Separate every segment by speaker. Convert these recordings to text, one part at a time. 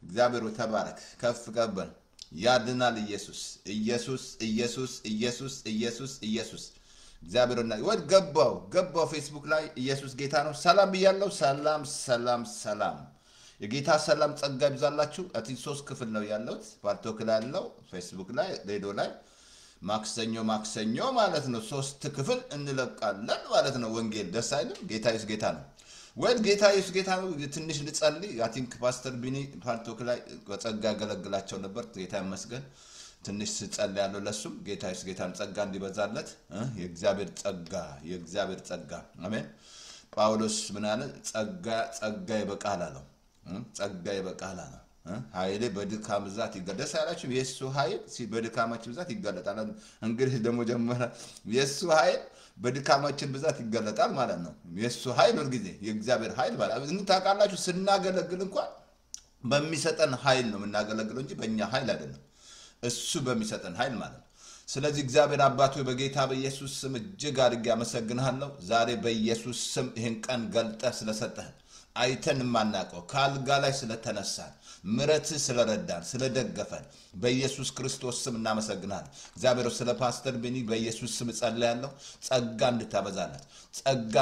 Speaker 1: እግዚአብሔር ተባረክ ከፍ ቀበል ያድናል ኢየሱስ ኢየሱስ ኢየሱስ ኢየሱስ ኢየሱስ ኢየሱስ እግዚአብሔርና ወድ ገባው ፌስቡክ ላይ ኢየሱስ ጌታ ነው ሰላም ብያለሁ ሰላም ሰላም ሰላም የጌታ ሰላም ጸጋ ይብዛላችሁ አቲ 3 ክፍል ነው ያለው ፓርቶክ ላይ ያለው ፌስቡክ ላይ ሬዲዮ ላይ ማክሰኞ ማለት ነው 3 ክፍል እንለቃለን ማለት ነው ወንጌል ደስ አይልም ጌታ ኢየሱስ ጌታ ነው ወድ ጌታ ኢየሱስ ጌታ ነው ትንሽ ልጸልይ አይ ቲንክ ፓስተር ቢኒ ፓርቶክ ላይ ጸጋ ያገለግላቸው ነበር ጌታ ይመስገን ትንሽ ጸልይ ያለው ለሱም ጌታ ኢየሱስ ጌታን ጸጋ እንዲበዛለት የእግዚአብሔር ጸጋ አሜን ጳውሎስ ምን አለ ጸጋ ይበቃል አለው ጸጋ ይበቃል አለ ኃይሌ በድካም ብዛት ይገለጣል ያላችሁ የሱ ኃይል በድካማችን ብዛት ይገለጣል እንግዲህ ደግሞ ጀመረ የሱ ኃይል በድካማችን ብዛት ይገለጣል ማለት ነው የሱ ኃይል ሁሉ ጊዜ የእግዚአብሔር ኃይል ማለት ነው ታውቃላችሁ ስናገለግል እንኳን በሚሰጠን ኃይል ነው የምናገለግለው እንጂ በእኛ ኃይል አይደለም እሱ በሚሰጠን ኃይል ማለት ነው ስለዚህ እግዚአብሔር አባቱ በጌታ በኢየሱስ ስም እጅግ አድርጌ አመሰግናለሁ ዛሬ በኢየሱስ ስም ይሄን ቀን ገልጠህ ስለሰጠህ አይተን ማናቀው ካልጋ ላይ ስለተነሳን ምረት ስለረዳን ስለደገፈን በኢየሱስ ክርስቶስ ስም እናመሰግናለን እግዚአብሔር ስለ ፓስተር ቢኒ በኢየሱስ ስም ጸልያለሁ ጸጋ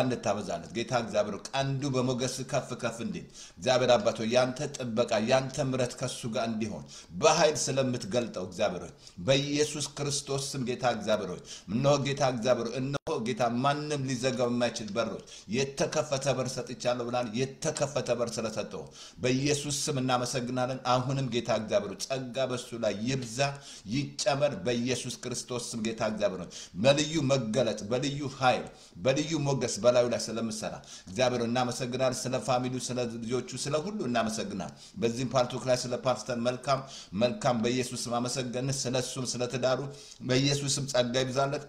Speaker 1: እንድታበዛለት ጌታ እግዚአብሔር ቀንዱ በሞገስ ከፍ እንዲል እግዚአብሔር አባቶ ያንተ ጥበቃ ያንተ ምረት ከሱ ጋር እንዲሆን በኃይል ስለምትገልጠው እግዚአብሔር በኢየሱስ ክርስቶስ ስም ጌታ እግዚአብሔር እነሆ ጌታ እግዚአብሔር እነሆ ጌታ ማንንም ሊዘጋው የማይችል በሮች የተከፈተ በር ሰጥቻለሁ ብላል የተከፈተ በር ስለሰጠው በኢየሱስ ስም እናመሰግናለን አሁንም ጌታ እግዚአብሔር ጸጋ በሱ ላይ ይብዛ ይጨመር በኢየሱስ ክርስቶስ ስም ጌታ እግዚአብሔር በልዩ መገለጥ በልዩ ኃይል በልዩ ሞገስ በላዩ ላይ ስለምሰራ እግዚአብሔር እናመሰግናለን ስለ ፋሚሊው ስለ ልጆቹ ስለ ሁሉ እናመሰግናለን በዚህም ፓርቶክ ላይ ስለ ፓስተር መልካም በኢየሱስ ስም አመሰግነን ስለሱም ስለተዳሩ በኢየሱስ ስም ጸጋ ይብዛለት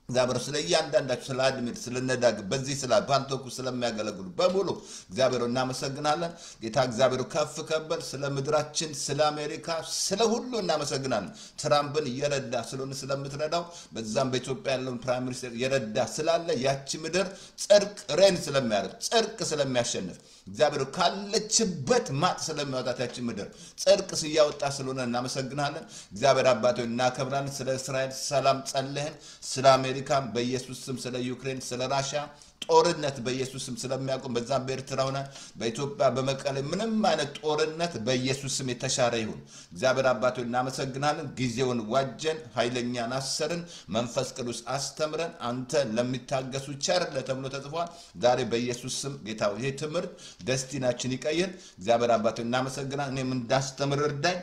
Speaker 1: እግዚአብሔር ስለ ያንዳንዳችሁ ስለ አድሚት ስለ ነዳግ በዚህ ስለ ፓንቶኩ ስለሚያገለግሉ በሙሉ እግዚአብሔር እናመሰግናለን ጌታ እግዚአብሔር ከፍ ከበል ስለ ምድራችን ስለ አሜሪካ ስለ ሁሉ እናመሰግናለን ትራምፕን እየረዳ ስለሆነ ስለምትረዳው በዛም በኢትዮጵያ ያለውን ፕራይም ሚኒስተር እየረዳ ስላለ ያቺ ምድር ጽድቅ ሬን ስለሚያደርግ ጽድቅ ስለሚያሸንፍ እግዚአብሔር ካለችበት ማጥ ስለሚያወጣት ያቺ ምድር ጽድቅ ሲያወጣ ስለሆነ እናመሰግናለን እግዚአብሔር አባቶች እናከብራለን ስለ እስራኤል ሰላም ጸልየን ስለ አሜሪካ በኢየሱስ ስም ስለ ዩክሬን ስለ ራሽያ ጦርነት በኢየሱስ ስም ስለሚያቆም በዛም በኤርትራ ሆነ በኢትዮጵያ በመቀሌ ምንም አይነት ጦርነት በኢየሱስ ስም የተሻረ ይሁን እግዚአብሔር አባቶች እናመሰግናለን ጊዜውን ዋጀን ኃይለኛን አሰርን መንፈስ ቅዱስ አስተምረን አንተ ለሚታገሱ ቸር ለተብሎ ተጽፏል ዛሬ በኢየሱስ ስም ጌታ ይሄ ትምህርት ደስቲናችን ይቀየር እግዚአብሔር አባቶች እናመሰግናለን እኔም እንዳስተምር እርዳኝ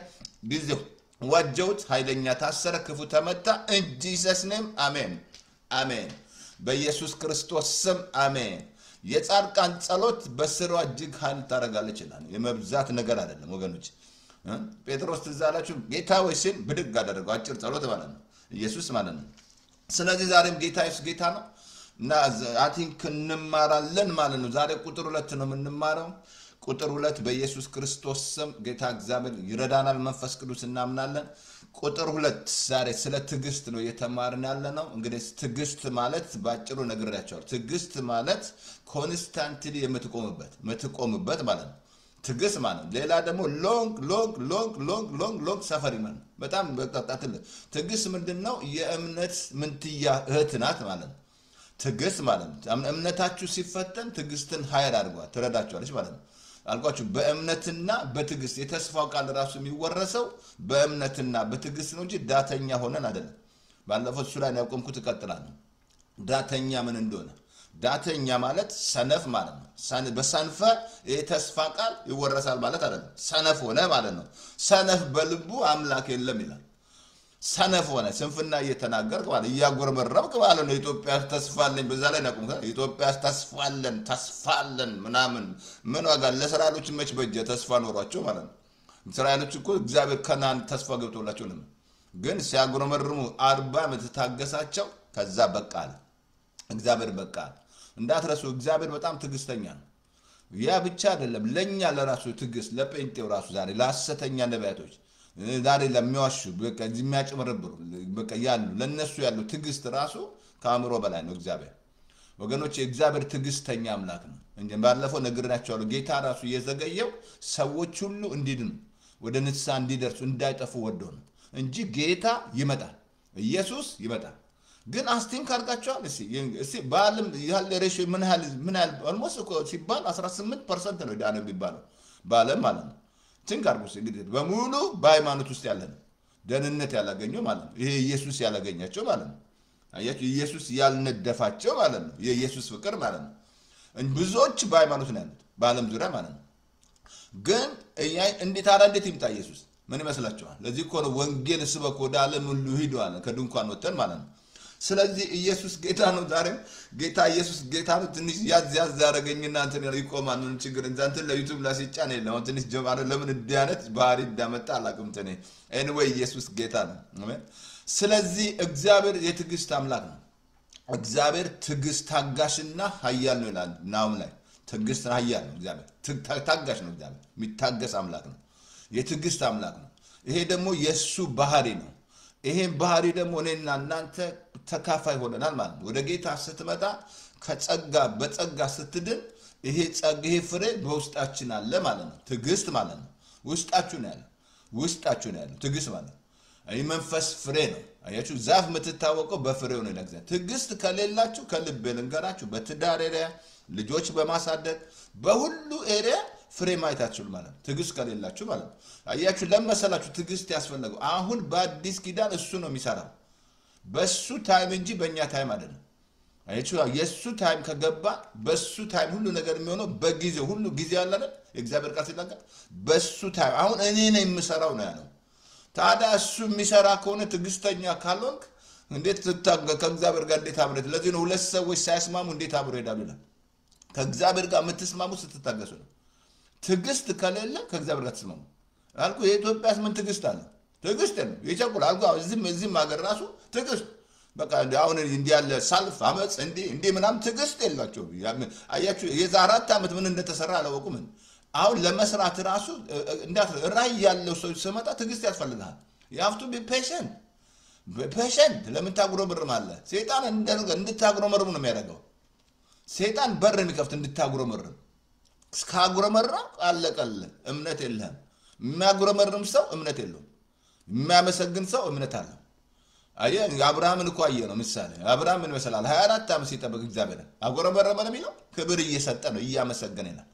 Speaker 1: ጊዜው ዋጀውት ኃይለኛ ታሰረ ክፉ ተመታ in Jesus name አሜን በኢየሱስ ክርስቶስ ስም አሜን የጻድቃን ጸሎት በስሯ እጅግ ኃይል ታረጋለች ይላል የመብዛት ነገር አይደለም ወገኖች ጴጥሮስ ተዛላችሁ ጌታ ወይ ሲል ብድግ አደረገው አጭር ጸሎት ማለት ነው ኢየሱስ ማለት ነው ስለዚህ ዛሬም ጌታ ኢየሱስ ጌታ ነው እና አይ ቲንክ እንማራለን ማለት ነው ዛሬ ቁጥር 2 ነው የምንማረው ቁጥር 2 በኢየሱስ ክርስቶስ ስም ጌታ እግዚአብሔር ይረዳናል መንፈስ ቅዱስ እናምናለን ቁጥር 2 ዛሬ ስለ ትግስት ነው የተማርን ያለነው እንግዲህ ትግስት ማለት ባጭሩ ነግሬያቸዋለሁ ትግስት ማለት ኮንስታንትሊ የምትቆምበት ማለት ነው ትግስት ማለት ሌላ ደግሞ ሎንግ ሰፈሪ ማለት በጣም በጣጣትለ ትግስት ምንድነው የእምነት ምንትያ እህት ናት ማለት ነው ትግስት ማለት እምነታችሁ ሲፈተን ትግስትን ኃይል አድርጓል ትረዳችኋለች ማለት ነው አልኳችሁ በእምነትና በትግስት የተስፋው ቃል ራሱ የሚወረሰው በእምነትና በትግስት ነው እንጂ ዳተኛ ሆነን አይደለም ባለፈው እሱ ላይ ያቆምኩት እቀጥላለሁ ዳተኛ ምን እንደሆነ ዳተኛ ማለት ሰነፍ ማለት ነው በሰንፈ የተስፋ ቃል ይወረሳል ማለት አይደለም ሰነፍ ሆነ ማለት ነው ሰነፍ በልቡ አምላክ የለም ይላል ሰነፍ ሆነ ስንፍና እየተናገርክ ማለት ያጎርመረብክ ማለት ነው ኢትዮጵያ ተስፋለኝ በዛ ላይ ናቁም ኢትዮጵያ ተስፋለን ምናምን ምን ዋጋ ለእስራኤሎች መች በጀ ተስፋ ኖሯቸው ማለት ነው እስራኤሎች እኮ እግዚአብሔር ከናን ተስፋ ገብቶላቸው ነው ግን ሲያጎርመርሙ 40 ዓመት ታገሳቸው ከዛ በቃል እግዚአብሔር በቃል እንዳትረሱ እግዚአብሔር በጣም ትግስተኛ ነው ያ ብቻ አይደለም ለኛ ለራሱ ትግስት ለጴንጤው ራሱ ዛሬ ለሐሰተኛ ነቢያቶች ዛሬ ለሚዋሹ በቃ የሚያጭመረብሩ በቃ ያሉ ለነሱ ያሉ ትግስት ራሱ ከአእምሮ በላይ ነው እግዚአብሔር ወገኖች እግዚአብሔር ትግስተኛ አምላክ ነው እንጂ ባለፈው ነግሬያቸዋለሁ ጌታ ራሱ የዘገየው ሰዎች ሁሉ እንዲድኑ ወደ ንስሐ እንዲደርሱ እንዳይጠፉ ወዶ ነው እንጂ ጌታ ይመጣል፣ ኢየሱስ ይመጣል። ግን አስቲን ካርጋቸዋል እስቲ በዓለም ያለ ሬሾ ምን ያህል ኦልሞስት እኮ ሲባል 18% ነው ዳነ የሚባለው በዓለም ማለት ነው። ትንካርጉስ እንግዲህ በሙሉ በሃይማኖት ውስጥ ያለ ነው ደህንነት ያላገኘው ማለት ነው። ይሄ ኢየሱስ ያላገኛቸው ማለት ነው። አያችሁ ኢየሱስ ያልነደፋቸው ማለት ነው። የኢየሱስ ፍቅር ማለት ነው። ብዙዎች በሃይማኖት ነው ያሉት በዓለም ዙሪያ ማለት ነው። ግን እንዴት ይምጣ ኢየሱስ? ምን ይመስላችኋል? ለዚህ እኮ ነው ወንጌል ስበክ ወደ ዓለም ሁሉ ሂዱ አለ ከድንኳን ወጥተን ማለት ነው። ስለዚህ ኢየሱስ ጌታ ነው። ዛሬም ጌታ ኢየሱስ ጌታ ነው። ትንሽ ያዝ ያደረገኝና እንትን ይቆማል። ምን ችግር እንትን ለዩቲዩብ ላይ ሲጫን የለም ትንሽ ጀማረ ለምን እንዲያነት ባህሪ እንዳመጣ አላውቅም። ተኔ ኤኒዌይ ኢየሱስ ጌታ ነው። አሜን። ስለዚህ እግዚአብሔር የትዕግስት አምላክ ነው። እግዚአብሔር ትዕግስት ታጋሽና ኃያል ነው ይላል ናሁም ላይ። ትዕግስት ኃያል ነው እግዚአብሔር፣ ታጋሽ ነው እግዚአብሔር፣ የሚታገስ አምላክ ነው፣ የትዕግስት አምላክ ነው። ይሄ ደግሞ የሱ ባህሪ ነው። ይሄን ባህሪ ደግሞ እኔና እናንተ ተካፋይ ሆነናል ማለት ነው። ወደ ጌታ ስትመጣ ከጸጋ በጸጋ ስትድን ይሄ ፍሬ በውስጣችን አለ ማለት ነው። ትዕግስት ማለት ነው ውስጣችሁ ነው ያለው ትዕግስት ማለት ይህ መንፈስ ፍሬ ነው። አያችሁ ዛፍ የምትታወቀው በፍሬው ነው ይላል። ትዕግስት ከሌላችሁ ከልብ ልንገራችሁ በትዳር ኤሪያ ልጆች በማሳደግ በሁሉ ኤሪያ ፍሬ ማየት አትችሉ ማለት ነው። ትዕግስት ከሌላችሁ ማለት ነው። አያችሁ ለመሰላችሁ ትዕግስት ያስፈልገው አሁን በአዲስ ኪዳን እሱ ነው የሚሰራው በሱ ታይም እንጂ በእኛ ታይም አይደለም። አያችሁ የሱ ታይም ከገባ በሱ ታይም ሁሉ ነገር የሚሆነው በጊዜው ሁሉ ጊዜ አለ አይደል? የእግዚአብሔር ቃል ሲናገር በሱ ታይም አሁን እኔ ነኝ የምሰራው ነው ያለው። ታዲያ እሱ የሚሰራ ከሆነ ትዕግስተኛ ካልሆንክ እንዴት ከእግዚአብሔር ጋር እንዴት አብረህ? ለዚህ ነው ሁለት ሰዎች ሳይስማሙ እንዴት አብረው ይሄዳሉ ይላል። ከእግዚአብሔር ጋር የምትስማሙ ስትታገሱ ነው። ትዕግስት ከሌለ ከእግዚአብሔር ጋር ተስማሙ አልኩ። የኢትዮጵያስ ምን ትዕግስት አለ? ትዕግስት ነው ይቸኩል አልኩ። እዚህም ሀገር ራሱ ትዕግስት በቃ አሁን እንዲህ ያለ ሳልፍ አመፅ እንዲህ ምናምን ትዕግስት የላቸው። አያችሁ የዛ 4 ዓመት ምን እንደተሰራ አላወቁም። አሁን ለመስራት ራሱ ራይ ያለው ሰው ሲመጣ ትዕግስት ያስፈልጋል። ያፍቱ ፔሸንት ለምን ታጉረመርም አለ። ሰይጣን እንድታጉረመርም ነው የሚያደርገው። ሰይጣን በር የሚከፍት እንድታጉረመርም እስካጉረመራ አለቀለ። እምነት የለህም። የሚያጉረመርም ሰው እምነት የለውም። የሚያመሰግን ሰው እምነት አለው። አየህ አብርሃምን እኮ አየ ነው ምሳሌ። አብርሃም ምን መሰላል 24 ዓመት ሲጠብቅ እግዚአብሔር አጉረመረመ ነው የሚለው። ክብር እየሰጠ ነው እያመሰገነ ነው።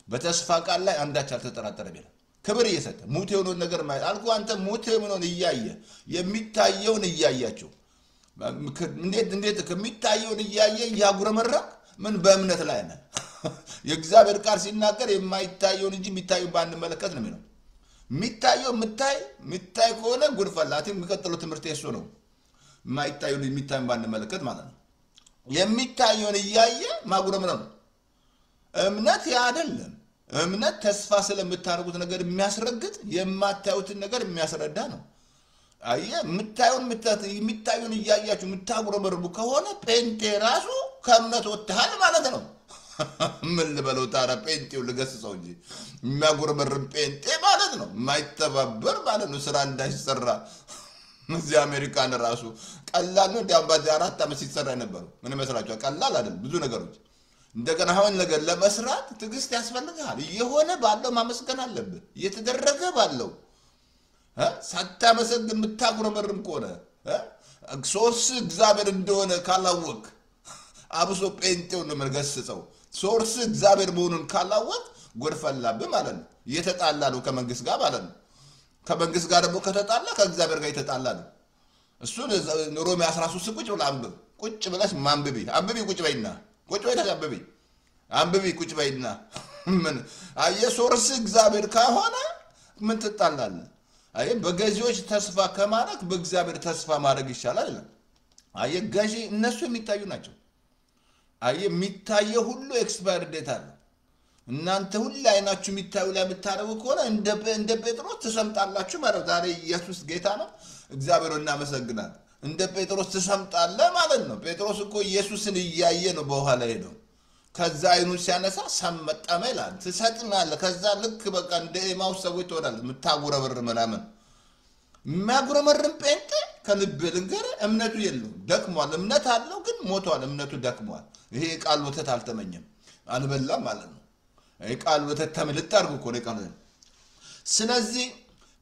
Speaker 1: በተስፋ ቃል ላይ አንዳች አልተጠራጠረም ይላል። ክብር እየሰጠ ሙት የሆነውን ነገር ማለት አልኩ። አንተ ሙት የሆነውን እያየ የሚታየውን እያያችሁ እንዴት ከሚታየውን እያየ ያጉረመረም ምን በእምነት ላይ ነህ? የእግዚአብሔር ቃል ሲናገር የማይታየውን እንጂ የሚታየውን ባንመለከት ነው የሚለው። የሚታይ ከሆነ ጉድፈላቲ የሚቀጥለው ትምህርት የሱ ነው። የማይታየውን የሚታየውን ባንመለከት ማለት ነው። የሚታየውን እያየ ማጉረምረም እምነት ያ አይደለም። እምነት ተስፋ ስለምታደርጉት ነገር የሚያስረግጥ የማታዩትን ነገር የሚያስረዳ ነው። አየ የሚታዩን እያያችሁ የምታጉረመርሙ ከሆነ ጴንጤ ራሱ ከእምነት ወጥተሃል ማለት ነው። ምን ልበለው ታዲያ? ጴንጤው ልገስጸው እንጂ የሚያጉረመርም ጴንጤ ማለት ነው። የማይተባበር ማለት ነው። ስራ እንዳይሰራ እዚህ አሜሪካን ራሱ ቀላል ነው። እንዲያውም በዚህ 4 ዓመት ሲሰራ የነበረው ምን ይመስላችኋል? ቀላል አይደለም። ብዙ ነገሮች እንደገና አሁን ነገር ለመስራት ትዕግስት ያስፈልጋል። የሆነ ባለው ማመስገን አለብህ። እየተደረገ ባለው ሳታመሰግን የምታጉረመርም ከሆነ ሶርስ እግዚአብሔር እንደሆነ ካላወቅ አብሶ ጴንጤው ነው የምንገስጸው። ሶርስ እግዚአብሔር መሆኑን ካላወቅ ጎድፈላብህ ማለት ነው። እየተጣላ ነው ከመንግስት ጋር ማለት ነው። ከመንግስት ጋር ደግሞ ከተጣላ ከእግዚአብሔር ጋር የተጣላ ነው። እሱን ሮሜ 13 ቁጭ ብለህ አንብብ። ቁጭ ብለሽ አንብቢ ቁጭ በይና ቁጭ በይና አንብቢ ቁጭ በይና ምን አየህ? ሶርስ እግዚአብሔር ከሆነ ምን ትጣላለህ? አየህ በገዢዎች ተስፋ ከማድረግ በእግዚአብሔር ተስፋ ማድረግ ይሻላል። አየህ ገዢ እነሱ የሚታዩ ናቸው። አየህ የሚታየው ሁሉ ኤክስፓየር ዴት አለ። እናንተ ሁሉ አይናችሁ የሚታዩ ላይ የምታደርጉ ከሆነ እንደ ጴጥሮስ ትሰምጣላችሁ ማለት ዛሬ ኢየሱስ ጌታ ነው። እግዚአብሔር እናመሰግናለን። እንደ ጴጥሮስ ትሰምጣለህ ማለት ነው። ጴጥሮስ እኮ ኢየሱስን እያየ ነው በውሃ ላይ ሄደው። ከዛ አይኑን ሲያነሳ ሰመጠመ ይላል። ትሰጥናለህ። ከዛ ልክ በቃ እንደ ኤማውስ ሰዎች ትሆናለህ። የምታጉረመርም ምናምን የሚያጉረመርም ጴንጤ ከልብ ልንገርህ እምነቱ የለውም፣ ደክሟል። እምነት አለው ግን ሞቷል። እምነቱ ደክሟል። ይሄ ቃል ወተት አልተመኘም አልበላም ማለት ነው። ይሄ ቃል ወተት ተመልጣርጉ እኮ ነው ቃል። ስለዚህ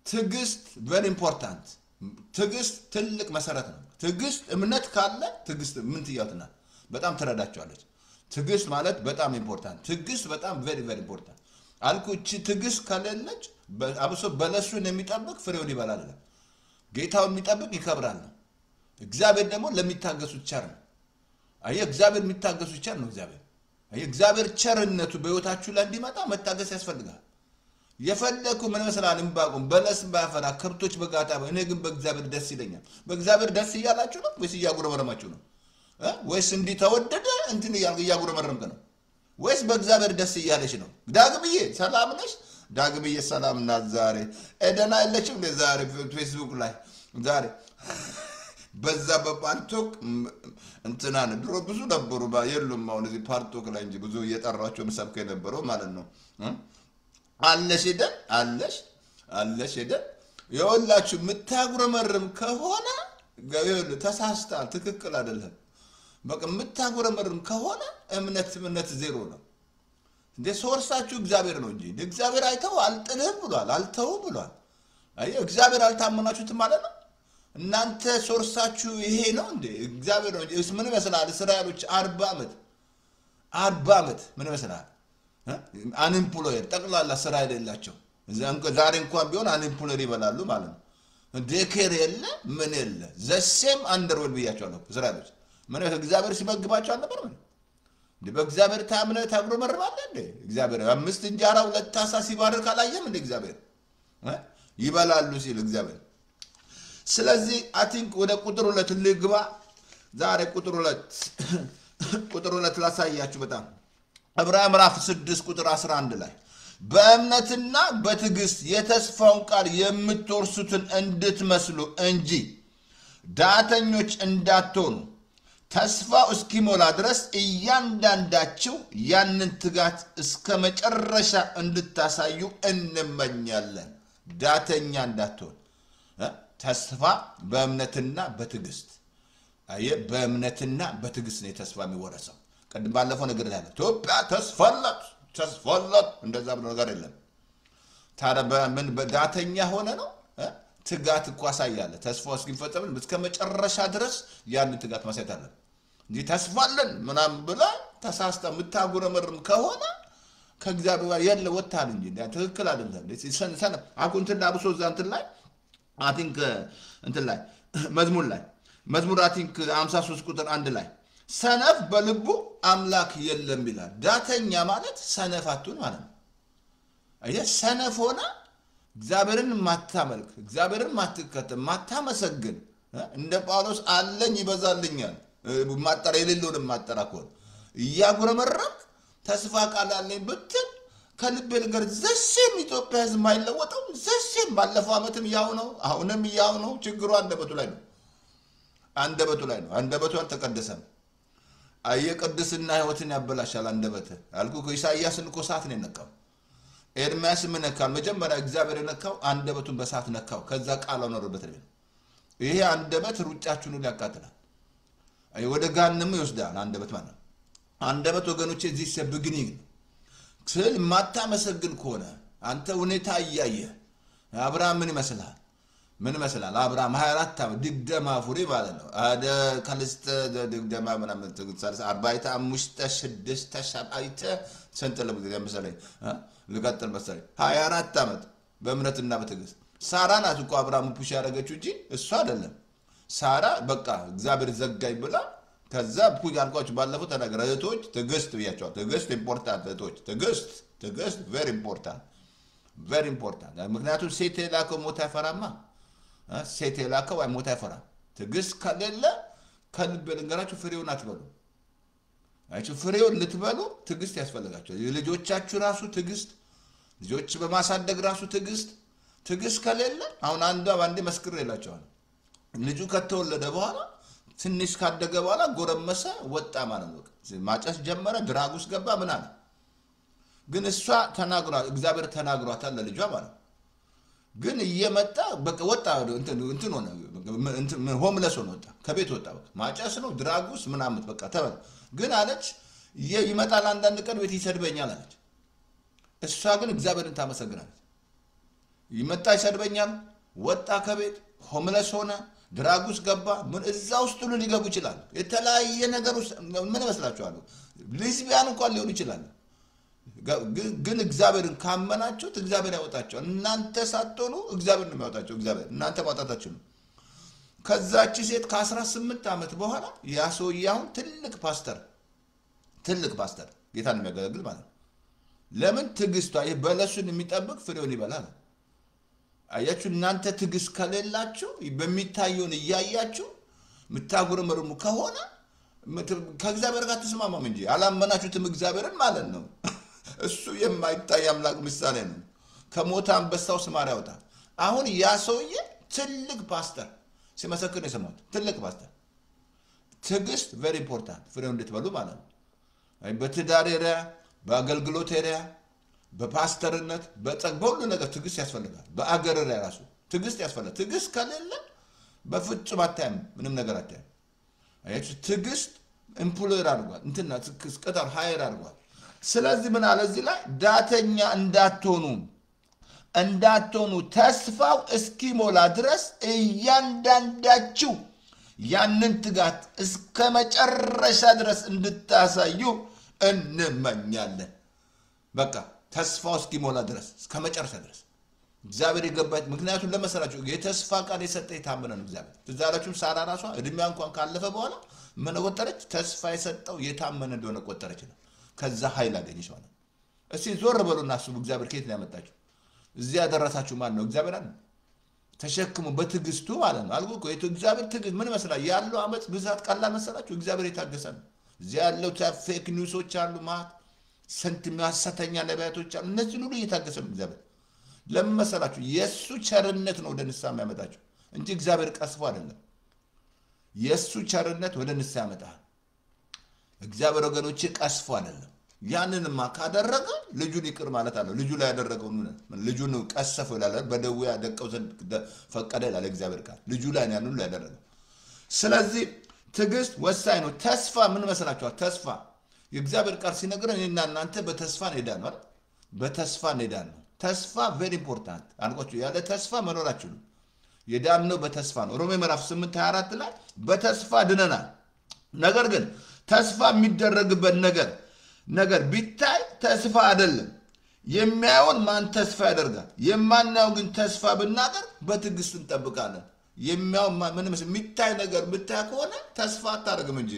Speaker 1: ትግስት very important ትግስት ትልቅ መሰረት ነው ትግስት እምነት ካለ ትግስት ምን ትያትና በጣም ተረዳቻለች ትግስት ማለት በጣም ኢምፖርታንት ትግስት በጣም very important አልኩች ትግስት ካለለች አብሶ በለሱን የሚጠብቅ ፍሬውን ይበላል ጌታውን የሚጠብቅ ይከብራል እግዚአብሔር ደግሞ ለሚታገሱት ቸር ነው አይ እግዚአብሔር የሚታገሱት ቸር ነው እግዚአብሔር አይ እግዚአብሔር ቸርነቱ በህይወታችሁ ላይ እንዲመጣ መታገስ ያስፈልጋል የፈለኩ ምን መስላል እንባቁም በለስ ባፈራ ከብቶች በጋጣ እኔ ግን በእግዚአብሔር ደስ ይለኛል በእግዚአብሔር ደስ ይያላችሁ ነው ወይስ ያጉረመረማችሁ ነው ወይስ እንዲ ተወደደ እንትን ያጉረመረምከ ነው ወይስ በእግዚአብሔር ደስ ይያለሽ ነው ዳግምዬ ሰላም ነሽ ዳግምዬ ሰላም ናት ዛሬ ኤደና የለችም ዛሬ ፌስቡክ ላይ ዛሬ በዛ በፓርቶክ እንትና ድሮ ብዙ ነበሩ የሉም አሁን እዚህ ፓርቶክ ላይ እንጂ ብዙ እየጠራቸው መስብከ የነበረው ማለት ነው አለሽ ሄደ የወላችሁ ምታጉረመርም ከሆነ ተሳስታል ትክክል አይደለም በቃ ምታጉረመርም ከሆነ እምነት ዜሮ ነው እንደ ሶርሳችሁ እግዚአብሔር ነው እንጂ እግዚአብሔር አይተው አልጥልህም ብሏል አልተው ብሏል አይ እግዚአብሔር አልታመናችሁት ማለት ነው እናንተ ሶርሳችሁ ይሄ ነው እንዴ እግዚአብሔር ነው እንጂ ምን መስላል እስራኤሎች 40 አመት ምን መስላል አንኤምፕሎይድ ጠቅላላ ስራ አይደላቸው ዛሬ እንኳን ቢሆን አንኤምፕሎይድ ይበላሉ ማለት ነው ዴኬር የለ ምን የለ ዘሴም አንደርወል ብያቸዋለሁ እስራኤሎች ምን እግዚአብሔር ሲመግባቸው አልነበር ምን በእግዚአብሔር ታምነ ታብሮ መርባለ እንዴ እግዚአብሔር 5 እንጀራ 2 ዓሣ ሲባርክ አላየም እንዴ እግዚአብሔር ይበላሉ ሲል እግዚአብሔር ስለዚህ አይ ቲንክ ወደ ቁጥር 2 ልግባ ዛሬ ቁጥር 2 ላሳያችሁ በጣም ዕብራውያን ምዕራፍ 6 ቁጥር 11 ላይ በእምነትና በትዕግስት የተስፋውን ቃል የምትወርሱትን እንድትመስሉ እንጂ ዳተኞች እንዳትሆኑ ተስፋው እስኪሞላ ድረስ እያንዳንዳችሁ ያንን ትጋት እስከ መጨረሻ እንድታሳዩ እንመኛለን ዳተኛ እንዳትሆን ተስፋ በእምነትና በትዕግስት አየ በእምነትና በትዕግስት ነው ተስፋ የሚወረሰው ቀድም ባለፈው ነገር ያለ ኢትዮጵያ ተስፋላት እንደዛ ብሎ ነገር የለም ታዲያ ምን በዳተኛ ሆነ ነው ትጋት እኮ አሳያለ ተስፋው እስኪፈጸም እስከ መጨረሻ ድረስ ያን ትጋት ማሳየት አለ እንጂ ተስፋለን ምናምን ብላ ተሳስተ ምታጉረመርም ከሆነ ከእግዚአብሔር ጋር ያለ ወጣል እንጂ ትክክል አይደለም ሰነ አኩንትና አብሶ ዛንትን ላይ አይ ቲንክ እንትን ላይ መዝሙር አይ ቲንክ 53 ቁጥር 1 ላይ ሰነፍ በልቡ አምላክ የለም ይላል ዳተኛ ማለት ሰነፋቱን ማለት ነው አየ ሰነፍ ሆነ እግዚአብሔርን ማታመልክ እግዚአብሔርን ማትከተል ማታመሰግን እንደ ጳውሎስ አለኝ ይበዛልኛል ማጠራ የሌለውን ማጠራኮን ያጉረመረም ተስፋ ቃል አለኝ ብትል ከልብ ነገር ዘሴም ኢትዮጵያ ህዝብ ማይለወጠው ዘሴም ባለፈው አመትም ያው ነው አሁንም ያው ነው ችግሩ አንደበቱ ላይ ነው አንደበቱ አልተቀደሰም አየ ቅድስና ህይወትን ያበላሻል አንደበት አልኩ ኢሳይያስን እኮ ሰዓት ነው ነካው ኤርሚያስ ምን ነካው መጀመሪያ እግዚአብሔር ነካው አንደበቱን በሰዓት ነካው ከዛ ቃል አኖርበት ነው ይሄ አንደበት ሩጫችሁን ያቃጥላል አይ ወደ ጋንም ይወስዳል አንደበት ማለት አንደበት ወገኖቼ እዚህ ሰብግኒንግ ስል ማታመሰግን ከሆነ አንተ ሁኔታ ያያየ አብርሃም ምን ይመስላል አብርሃም 24 ዓመት ድግደማ ፉሪ ማለት ነው አደ ካልስተ ድግደማ ምናምን ተግሳለስ 45 ተሻባይተ ሰንተለም ጊዜ መሰለኝ ልቀጥል መሰለኝ 24 ዓመት በእምነትና በትዕግስት ሳራ ናት እኮ አብርሃም ፑሽ ያደረገችው እንጂ እሷ አይደለም ሳራ በቃ እግዚአብሔር ዘጋይ ብላ ከዛ ፑሽ ያልኳችሁ ባለፈው ተናገረ እህቶች ትዕግስት ብያቸዋል ትዕግስት ኢምፖርታንት እህቶች ትዕግስት very important ምክንያቱም ሴት ላከው ሞት አይፈራማ ሴት ላከው ሞት አይፈራ ትዕግስት ከሌለ ከልብ ልንገራችሁ ፍሬውን አትበሉ አይቹ ፍሬውን ልትበሉ ትዕግስት ያስፈልጋችሁ ልጆቻችሁ ራሱ ትዕግስት ልጆች በማሳደግ ራሱ ትዕግስት ከሌለ አሁን አንዴ መስክር ይላቸዋል ልጁ ከተወለደ በኋላ ትንሽ ካደገ በኋላ ጎረመሰ ወጣ ማለት ነው ማጨስ ጀመረ ድራጉስ ገባ ምናምን ግን እሷ ተናግሯት እግዚአብሔር ተናግሯታል ለልጇ ማለት ግን እየመጣ በቃ ወጣ እንትን ሆነ ሆምለስ ሆነ ወጣ ከቤት ወጣ ማጨስ ነው ድራጉስ ምናምን በቃ ተበል ግን አለች ይመጣል አንዳንድ ቀን ቤት ይሰድበኛል አለች እሷ ግን እግዚአብሔርን ታመሰግናለች ይመጣ ይሰድበኛል ወጣ ከቤት ሆምለስ ሆነ ድራጉስ ገባ ምን እዛ ውስጥ ሁሉ ሊገቡ ይችላል የተለያየ ነገር ውስጥ ምን መስላችኋል ሌዝቢያን እንኳን ሊሆን ይችላል ግን እግዚአብሔርን ካመናችሁት እግዚአብሔር ያወጣቸው እናንተ ሳትሆኑ እግዚአብሔር ነው የሚያወጣቸው እግዚአብሔር እናንተ ማውጣታችሁ ነው ከዛች ሴት ከ18 ዓመት በኋላ ያ ሰውዬው ትልቅ ፓስተር ጌታን የሚያገለግል ማለት ነው ለምን ትግስቷ የበለሱን የሚጠብቅ ፍሬውን ይበላል አያችሁ እናንተ ትግስት ከሌላችሁ በሚታየውን ያያችሁ ምታጉረመርሙ ከሆነ ከእግዚአብሔር ጋር ተስማማም እንጂ አላመናችሁትም እግዚአብሔርን ማለት ነው እሱ የማይታይ አምላክ ምሳሌ ነው ከሞት አንበሳው ስማር ያወጣል አሁን ያ ሰውዬ ትልቅ ፓስተር ሲመሰክር ነው የሰማሁት ትልቅ ፓስተር ትግስት very important ፍሬውን እንድትበሉ ማለት ነው በትዳር ኤሪያ በአገልግሎት ኤሪያ በፓስተርነት በሁሉ ነገር ትግስት ያስፈልጋል በአገር ኤሪያ ራሱ ትግስት ያስፈልጋል ትግስት ከሌለ በፍጹም አታይም ምንም ነገር አታይም አያችሁ ትግስት ኢምፕሎየር አድርጓል እንትና ትግስት ቀጣር ሃየር አድርጓል ስለዚህ ምን አለ እዚህ ላይ ዳተኛ እንዳትሆኑ ተስፋው እስኪሞላ ድረስ እያንዳንዳችሁ ያንን ትጋት እስከ መጨረሻ ድረስ እንድታሳዩ እንመኛለን በቃ ተስፋው እስኪሞላ ድረስ እስከ መጨረሻ ድረስ እግዚአብሔር ይገባል ምክንያቱም ለመሰራችሁ የተስፋ ቃል የሰጠ የታመነ ነው እግዚአብሔር ትዛላችሁ ሳራ ራሷ እድሜያ እንኳን ካለፈ በኋላ ምን ቆጠረች ተስፋ የሰጠው የታመነ እንደሆነ ቆጠረች ነው ከዛ ኃይል አገኘች ማለት እስቲ ዞር በሉና አስቡ እግዚአብሔር ከየት ነው ያመጣችሁ እዚያ ያደረሳችሁ ማን ነው እግዚአብሔር አይደል ተሸክሙ በትግስቱ ማለት ነው አልኩ እኮ እግዚአብሔር ትግስት ምን መስላ ያለው አመት ብዛት ቀላል መሰላችሁ እግዚአብሔር የታገሰን እዚያ ያለው ፌክ ኒውሶች አሉ ማለት ስንት የሚያሰተኛ ነቢያቶች አሉ እነዚህ ሁሉ እየታገሰ ነው እግዚአብሔር ለምን መሰላችሁ የሱ ቸርነት ነው ወደ ንስሐ የሚያመጣችሁ እንጂ እግዚአብሔር ቀስፎ አይደለም የሱ ቸርነት ወደ ንስሐ ያመጣል እግዚአብሔር ወገኖቼ ቀስፎ አይደለም ያንንማ ካደረገ ልጁን ይቅር ማለት አለ ልጁ ላይ ያደረገው ልጁን ቀሰፈ ይላል በደዌ ያደቀው ዘንድ ፈቀደ ይላል እግዚአብሔር ቃል ልጁ ላይ ያንኑ ላይ ያደረገው ስለዚህ ትግስት ወሳኝ ነው ተስፋ ምን መሰላችሁ ተስፋ የእግዚአብሔር ቃል ሲነግረን እኔና እናንተ በተስፋ እንሄዳለን አይደል በተስፋ እንሄዳለን ተስፋ very important አንቆቹ ያለ ተስፋ መኖራችሁ ነው የዳነው በተስፋ ነው ሮሜ ምዕራፍ 8:24 ላይ በተስፋ ድነናል ነገር ግን ተስፋ የሚደረግበት ነገር ቢታይ ተስፋ አይደለም የሚያዩን ማን ተስፋ ያደርጋል የማናየው ግን ተስፋ ብናደር በትግስት እንጠብቃለን የሚያው ምን የሚታይ ነገር ብታይ ከሆነ ተስፋ አታደርግም እንጂ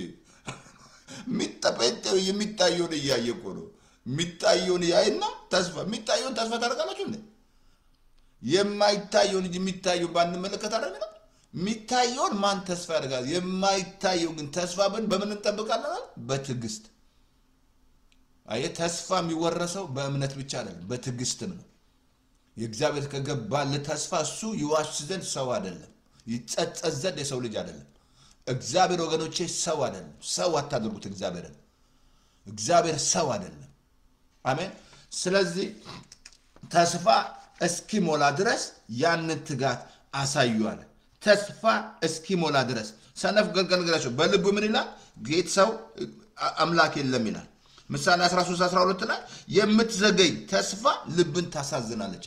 Speaker 1: የሚታየውን እያየኮ ነው የሚታየውን ያይና ተስፋ የሚታየውን ተስፋ ታደርጋላችሁ እንዴ የማይታየውን እንጂ የሚታየውን ባንመለከት አይደለም የሚታየውን ማን ተስፋ ያደርጋል የማይታየው ግን ተስፋ በምን እንጠብቃለን በትግስት አየ ተስፋ የሚወረሰው በእምነት ብቻ አይደለም በትግስትም ነው የእግዚአብሔር ከገባለ ተስፋ እሱ ይዋሽ ዘንድ ሰው አይደለም ይጸጸት ዘንድ የሰው ልጅ አይደለም እግዚአብሔር ወገኖቼ ሰው አይደለም ሰው አታድርጉት እግዚአብሔር ሰው አይደለም አሜን ስለዚህ ተስፋ እስኪሞላ ድረስ ያንን ትጋት አሳዩአለ ተስፋ እስኪሞላ ድረስ ሰነፍ ገልገልግራቸው በልቡ ምን ይላል ጌት ሰው አምላክ የለም ይላል ምሳሌ 13:12 ላይ የምትዘገይ ተስፋ ልብን ታሳዝናለች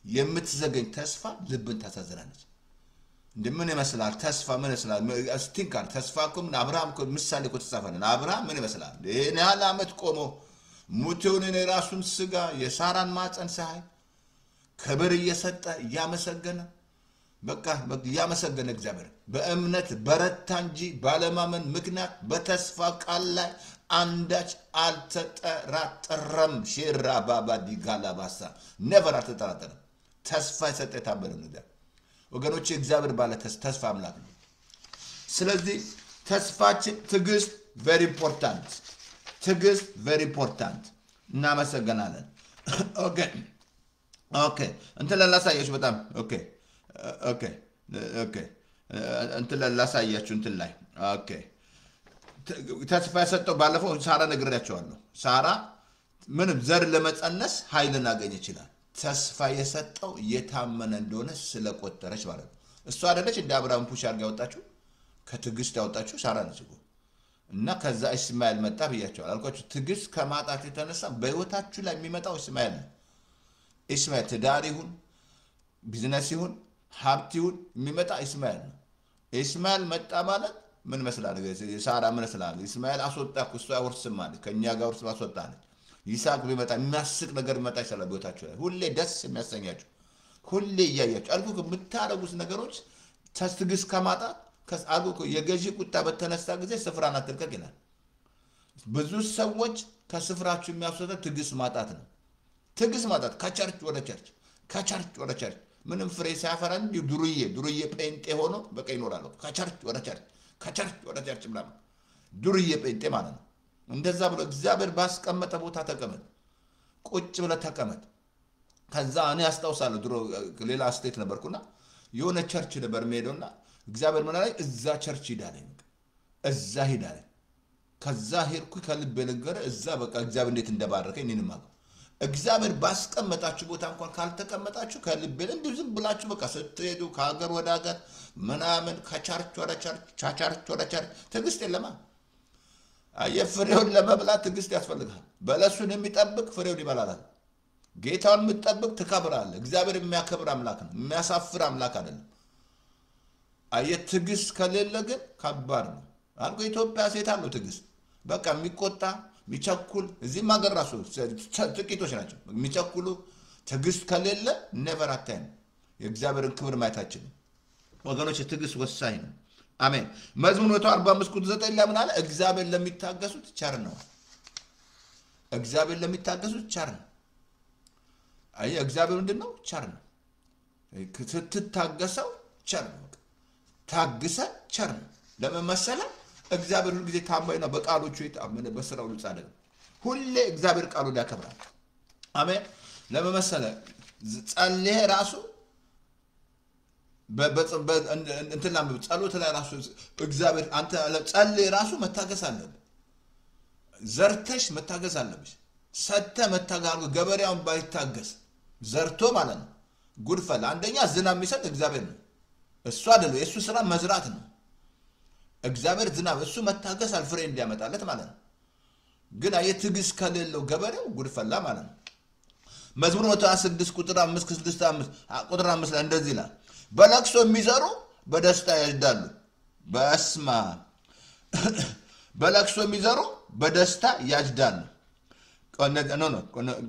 Speaker 1: የምትዘገይ ተስፋ ልብን ታሳዝናለች እንደምን ይመስላል ተስፋ ምን ይመስላል እስቲንካር ተስፋ ምን አብርሃም ምሳሌ ተጻፈና አብርሃም ምን ይመስላል እኔ ያለ አመት ቆሞ ሙቱን እኔ ራሱን ስጋ የሳራን ማፀን ሳይ ክብር እየሰጠ ያመሰገነ በቃ ያመሰገነ እግዚአብሔር በእምነት በረታ እንጂ ባለማመን ምክንያት በተስፋ ቃል ላይ አንዳች አልተጠራጠረም ሼራ ባባዲ ጋላባሳ never አልተጠራጠረም ተስፋ የሰጠ ታበረ ነው ወገኖቼ እግዚአብሔር ባለ ተስፋ አምላክ ነው ስለዚህ ተስፋችን ትግስት very important ትግስት very important እናመሰግናለን ኦኬ እንት ለላሳያችሁ በጣም ኦኬ እንት ለላሳያችሁ እንት ላይ ኦኬ ተስፋ የሰጠው ባለፈው ሳራ ነግሬያቸዋለሁ ሳራ ምንም ዘር ለመጸነስ ኃይልን አገኘ ይችላል ተስፋ የሰጠው የታመነ እንደሆነ ስለቆጠረች ማለት ነው እሷ አይደለች እንደ አብርሃም ፑሽ አድርጋ ያወጣችሁ ከትግስት ያወጣችሁ ሳራ ነች እና ከዛ እስማኤል መጣ ብያቸዋል አልኳችሁ ትግስት ከማጣት የተነሳ በህይወታችሁ ላይ የሚመጣው እስማኤል ነው ኢስማኤል ትዳር ይሁን ቢዝነስ ይሁን ሀብት ይሁን የሚመጣ ኢስማኤል ነው። ኢስማኤል መጣ ማለት ምን መስላል? ሳራ ምን መስላል? ኢስማኤል አስወጣ እሱ አይወርስም ማለት ከኛ ጋር ወርስ ማስወጣለ። ይስሐቅ ቢመጣ የሚያስቅ ነገር ቢመጣ ይችላል ቦታችሁ ላይ ሁሌ ደስ የሚያሰኛችሁ ሁሌ እያያችሁ አልኩ የምታረጉት ነገሮች ትዕግስት ከማጣት ከአልኩ የገዢ ቁጣ በተነሳ ጊዜ ስፍራን አትልቀቅ ይላል። ብዙ ሰዎች ከስፍራችሁ የሚያስወጣው ትዕግስት ማጣት ነው። ትዕግስት ማጣት ከቸርች ወደ ቸርች ምንም ፍሬ ሳያፈራ እንዲሁ ዱርዬ ጴንጤ ሆኖ በቃ ይኖራል። ከቸርች ወደ ቸርች ምናምን ዱርዬ ጴንጤ ማለት ነው። እንደዛ ብሎ እግዚአብሔር ባስቀመጠ ቦታ ተቀመጥ፣ ቁጭ ብለህ ተቀመጥ። ከዛ እኔ አስታውሳለሁ ድሮ ሌላ ስቴት ነበርኩና የሆነ ቸርች ነበር የምሄደውና እግዚአብሔር ምን አለኝ? እዛ ቸርች ሂዳለኝ፣ እዛ ሂዳለኝ። ከዛ ሄድኩ ከልቤ ነገረ እዛ በቃ እግዚአብሔር እንዴት እንደባረከኝ እኔንም አውቀው። እግዚአብሔር ባስቀመጣችሁ ቦታ እንኳን ካልተቀመጣችሁ ከልቤ እንዲሁ ዝም ብላችሁ በቃ ስትሄዱ ከሀገር ወደ ሀገር ምናምን ከቸርች ወደ ቸርች ትዕግስት የለማ። ፍሬውን ለመብላት ትዕግስት ያስፈልጋል። በለሱን የሚጠብቅ ፍሬውን ይበላል። ጌታውን የምትጠብቅ ትከብራለህ። እግዚአብሔር የሚያከብር አምላክ ነው፣ የሚያሳፍር አምላክ አይደለም። ትዕግስት ከሌለ ግን ከባድ ነው። አልኩ ኢትዮጵያ ሴት አለው ትዕግስት በቃ የሚቆጣ የሚቸኩል እዚህም ሀገር ራሱ ጥቂቶች ናቸው የሚቸኩሉ። ትዕግስት ከሌለ ኔቨር አታይም የእግዚአብሔርን ክብር ማየታችን ወገኖች። ትዕግስት ወሳኝ ነው። አሜን። መዝሙር 145 ቁጥር 9 ላይ ምን አለ? እግዚአብሔር ለሚታገሱት ቸር ነው። እግዚአብሔር ለሚታገሱት ቸር ነው። እግዚአብሔር ምንድነው? ቸር ነው። ስትታገሰው ቸር ነው። ታግሰ ቸር ነው። ለምን መሰለህ? እግዚአብሔር ሁሉ ጊዜ ታማኝ ነው። በቃሎቹ የታመነ በስራው ሁሉ ጻድቅ ነው። ሁሌ እግዚአብሔር ቃሉን ያከብራል። አሜን። ለምን መሰለህ? ጸልየ ራሱ እንትና ጸሎት ላይ ራሱ እግዚአብሔር አንተ ጸልየ ራሱ መታገስ አለብህ። ዘርተሽ መታገስ አለብሽ። ሰተ መታጋሩ ገበሬውን ባይታገስ ዘርቶ ማለት ነው ጉድፈል። አንደኛ ዝናብ የሚሰጥ እግዚአብሔር ነው፣ እሱ አይደለም። የእሱ ስራ መዝራት ነው። እግዚአብሔር ዝናብ እሱ መታገስ አልፍሬ እንዲያመጣለት ማለት ነው። ግን ትዕግስት ከሌለው ገበሬው ጉድፈላ ማለት ነው። መዝሙር 126 ቁጥር 5 ላይ እንደዚህ ይላል፣ በለቅሶ የሚዘሩ በደስታ ያጭዳሉ። በስማ በለቅሶ የሚዘሩ በደስታ ያጭዳሉ።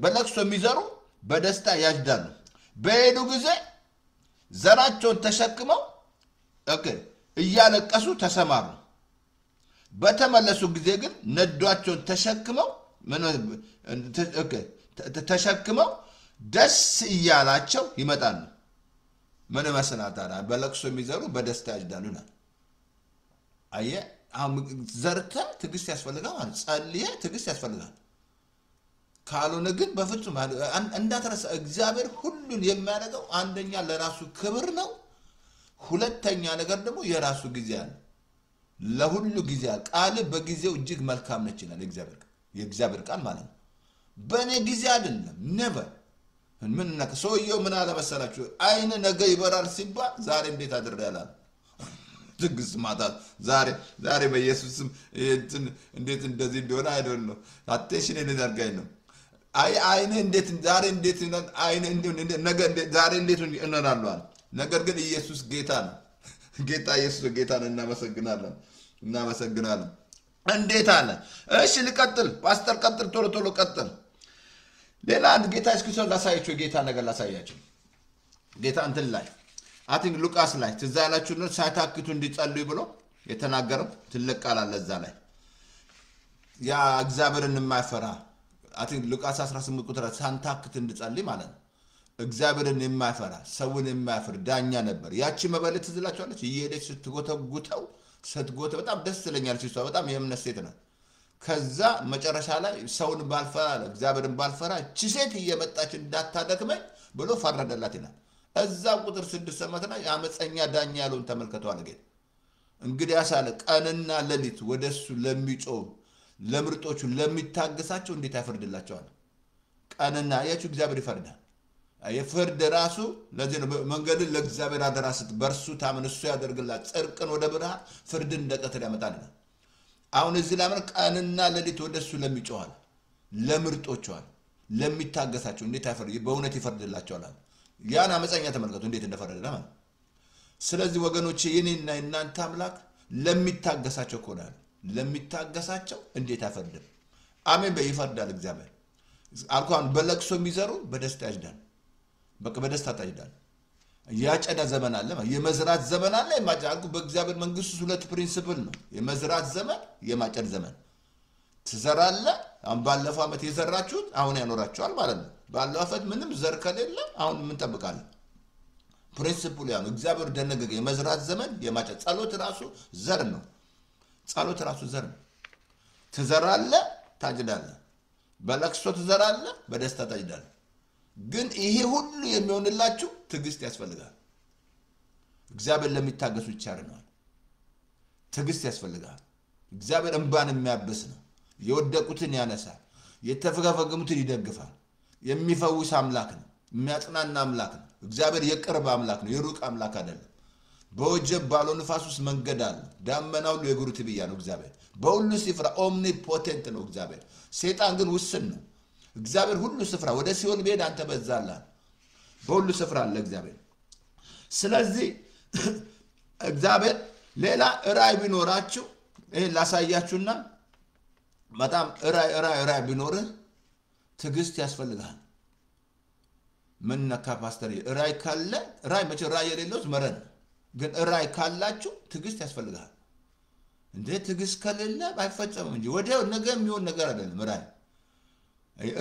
Speaker 1: በለቅሶ የሚዘሩ በደስታ ያጭዳሉ። በሄዱ ጊዜ ዘራቸውን ተሸክመው እያለቀሱ ተሰማሩ። በተመለሱ ጊዜ ግን ነዷቸውን ተሸክመው ደስ እያላቸው ይመጣሉ። ምን መስላታራ? በለቅሶ የሚዘሩ በደስታ ያጭዳሉ። አየህ፣ ዘርተ ትዕግስት ያስፈልጋል ማለት ጸልየ ትዕግስት ያስፈልጋል። ካልሆነ ግን በፍጹም እንዳትረሳ፣ እግዚአብሔር ሁሉን የሚያደርገው አንደኛ ለራሱ ክብር ነው። ሁለተኛ ነገር ደግሞ የራሱ ጊዜ አለ። ለሁሉ ጊዜ አለ። ቃል በጊዜው እጅግ መልካም ነች ይላል የእግዚአብሔር ቃል ማለት ነው። በእኔ ጊዜ አይደለም ነበር። ምን ነካ ሰውየው ምን አለ መሰላችሁ? አይነ ነገ ይበራል ሲባል ዛሬ እንዴት አድርያለሁ? ትዕግስት ማጣት ዛሬ በኢየሱስም እንዴት እንደዚህ እንደሆነ አይደል ነው። አቴንሽን እንዘርጋኝ ነው። አይነ እንዴት ዛሬ እንዴት አይነ ነገ ዛሬ እንዴት እንሆናለሁ? ነገር ግን ኢየሱስ ጌታ ነው። ጌታ ኢየሱስ ጌታ ነው። እናመሰግናለን። እንዴት አለ? እሺ ልቀጥል ፓስተር፣ ቀጥል፣ ቶሎ ቀጥል። ሌላ አንድ ጌታ እስኪሰው ላሳያችሁ፣ ጌታ ነገር ላሳያችሁ። ጌታ እንትን ላይ አቲንክ ሉቃስ ላይ ትዝ ያላችሁ ነው ሳይታክቱ እንዲጸልዩ ብሎ የተናገረው ትልቅ ቃል አለ እዛ ላይ። ያ እግዚአብሔርን የማይፈራ አቲንክ ሉቃስ 18 ቁጥር ሳንታክት እንዲጸልይ ማለት ነው። እግዚአብሔርን የማይፈራ ሰውን የማይፈር ዳኛ ነበር። ያቺ መበለት ትዝ ይላችኋለች። እየሄደች ስትጎተጉተው በጣም ደስ ትለኛለች። እሷ በጣም የእምነት ሴት ናት። ከዛ መጨረሻ ላይ ሰውን ባልፈራ እግዚአብሔርን ባልፈራ እቺ ሴት እየመጣች እንዳታደክመኝ ብሎ ፈረደላት ይላል። እዛ ቁጥር 6 ዓመት ላይ አመፀኛ ዳኛ ያለውን ተመልከቷል። እንግዲህ ያሳለ ቀንና ሌሊት ወደሱ ለሚጮህ ለምርጦቹ ለሚታገሳቸው እንዴት ያፈርድላቸዋል? ቀንና ያቺ እግዚአብሔር ይፈርዳል። የፍርድ ራሱ ለዚህ ነው መንገድን ለእግዚአብሔር አደራ ስጥ፣ በእርሱ ታመን እሱ ያደርግላል። ጽድቅን ወደ ብርሃን ፍርድን እንደ ቀትር ያመጣል። አሁን እዚህ ላይ ቀንና ሌሊት ወደሱ ለሚጮሃል ለምርጦቹ ለሚታገሳቸው እንዴት አይፈርድ በእውነት ይፈርድላቸዋል አለ ያን አመፀኛ ተመልከቱ እንዴት እንደፈረደ ማለት ስለዚህ ወገኖቼ የኔና እናንተ አምላክ ለሚታገሳቸው ኮዳል ለሚታገሳቸው እንዴት አይፈርድም አሜን በይፈርዳል እግዚአብሔር አልኳን በለቅሶ የሚዘሩ በደስታ ያጭዳል በቃ በደስታ ታጭዳል ያጨዳ ዘመን አለ የመዝራት ዘመን አለ የማጫልኩ በእግዚአብሔር መንግስት ሁለት ፕሪንሲፕል ነው የመዝራት ዘመን የማጨድ ዘመን ትዘራለ አሁን ባለፈው አመት የዘራችሁት አሁን ያኖራችኋል ማለት ነው ባለፈው አመት ምንም ዘር ከሌለ አሁን ምን ተጠብቃለህ ፕሪንሲፕሉ ያ ነው እግዚአብሔር ደነገገ የመዝራት ዘመን የማጨድ ጸሎት ራሱ ዘር ነው ጸሎት ራሱ ዘር ነው ትዘራለ ታጭዳለ በለቅሶ ትዘራለ በደስታ ታጭዳለ ግን ይሄ ሁሉ የሚሆንላችሁ ትግስት ያስፈልጋል እግዚአብሔር ለሚታገሱ ይቻርናል ትግስት ያስፈልጋል እግዚአብሔር እንባን የሚያብስ ነው የወደቁትን ያነሳል የተፈገፈገሙትን ይደግፋል የሚፈውስ አምላክ ነው የሚያጽናና አምላክ ነው እግዚአብሔር የቅርብ አምላክ ነው የሩቅ አምላክ አይደለም በወጀብ ባለው ንፋስ ውስጥ መንገድ አለ ዳመናው ሁሉ የእግሩ ትቢያ ነው እግዚአብሔር በሁሉ ስፍራ ኦምኒፖቴንት ነው እግዚአብሔር ሰይጣን ግን ውስን ነው እግዚአብሔር ሁሉ ስፍራ ወደ ሲኦል ቤት አንተ በዛላ በሁሉ ስፍራ አለ እግዚአብሔር ስለዚህ እግዚአብሔር ሌላ ራይ ቢኖራችሁ ይሄ ላሳያችሁና በጣም ራይ ቢኖርህ ትግስት ያስፈልጋል ምን ነካ ፓስተር ራይ ካለ ራይ መቼ ራይ የሌለው መረን ግን ራይ ካላችሁ ትግስት ያስፈልጋል እንዴ ትግስት ከሌለ አይፈጸምም እንጂ ወዲያው ነገ የሚሆን ነገር አይደለም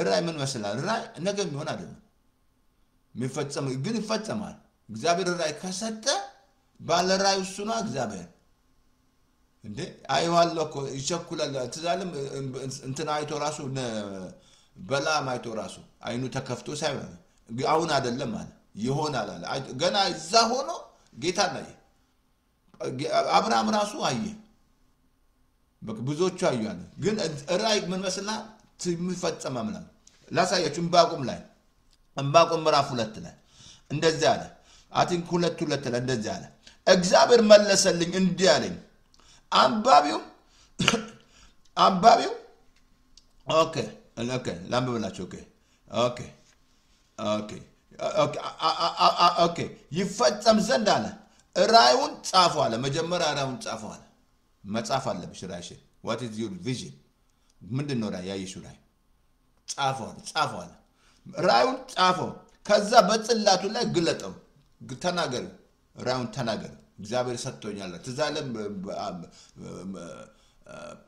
Speaker 1: ራይ ምን መስላል ራይ ነገ የሚሆን አይደለም የሚፈጸም ግን ይፈጸማል እግዚአብሔር ራይ ከሰጠ ባለ ራይ እሱ ነው እግዚአብሔር እንዴ አይዋለኮ ይቸኩላል ትዛለም እንትና አይቶ ራሱ በላም አይቶ ራሱ አይኑ ተከፍቶ ሳይሆን አሁን አይደለም ማለት ይሆናል አለ ገና እዛ ሆኖ ጌታ ነው አብርሃም ራሱ አየ ብዙዎቹ አዩአል ግን ራይ ምን መስላል ትምፈጸም አምላክ ላሳያችሁ እንባቆም ምዕራፍ 2 ላይ እንደዚህ አለ አቲንክ 2:2 ላይ እንደዚህ አለ እግዚአብሔር መለሰልኝ እንዲህ አለኝ አንባቢው ኦኬ ላምብላችሁ ኦኬ ይፈጸም ዘንድ አለ ራዩን ጻፈው አለ መጀመሪያ ራዩን ጻፈው አለ መጻፍ አለብሽ ራይሽ what is your vision ምንድነው ራይ ያይሽው ራይ ጻፈው አለ ራዩን ጻፈው ከዛ በጽላቱ ላይ ግለጠው ተናገር ራዩን ተናገር እግዚአብሔር ሰጥቶኛል ትዛለም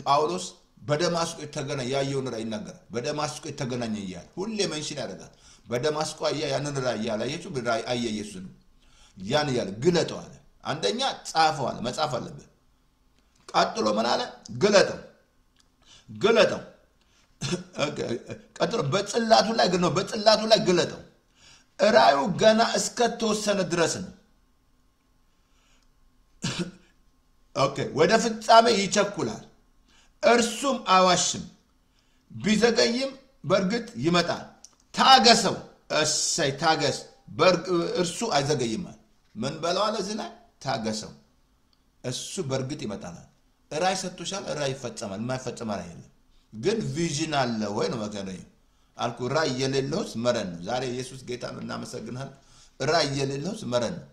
Speaker 1: ጳውሎስ በደማስቆ ተገናኘ ያየውን ራይ ይናገራል በደማስቆ ተገናኘ ይያል ሁሌ መንሽን ያደርጋል በደማስቆ ያንን ራይ ያላየችው ራይ አየ ኢየሱስ ነው ያን ያለ ግለጠው አለ አንደኛ ጻፈው አለ መጻፍ አለበት ቀጥሎ ምን አለ ግለጠው ቀጥሎ በጽላቱ ላይ ግለጠው ራዩ ገና እስከ ተወሰነ ድረስ ነው ኦኬ ወደ ፍጻሜ ይቸኩላል እርሱም አዋሽም ቢዘገይም በርግጥ ይመጣል ታገሰው እሰይ ታገስ እርሱ አይዘገይም ምን በለዋል እዚህ ላይ ታገሰው እሱ በርግጥ ይመጣል ራይ ሰጥቶሻል ራይ ይፈጸማል የማይፈጸም ራይ የለም ግን ቪዥን አለ ወይ ነው መገናኝ አልኩ ራይ የሌለውስ መረን ነው ዛሬ ኢየሱስ ጌታ ነው እናመሰግናለን ራይ የሌለውስ መረን ነው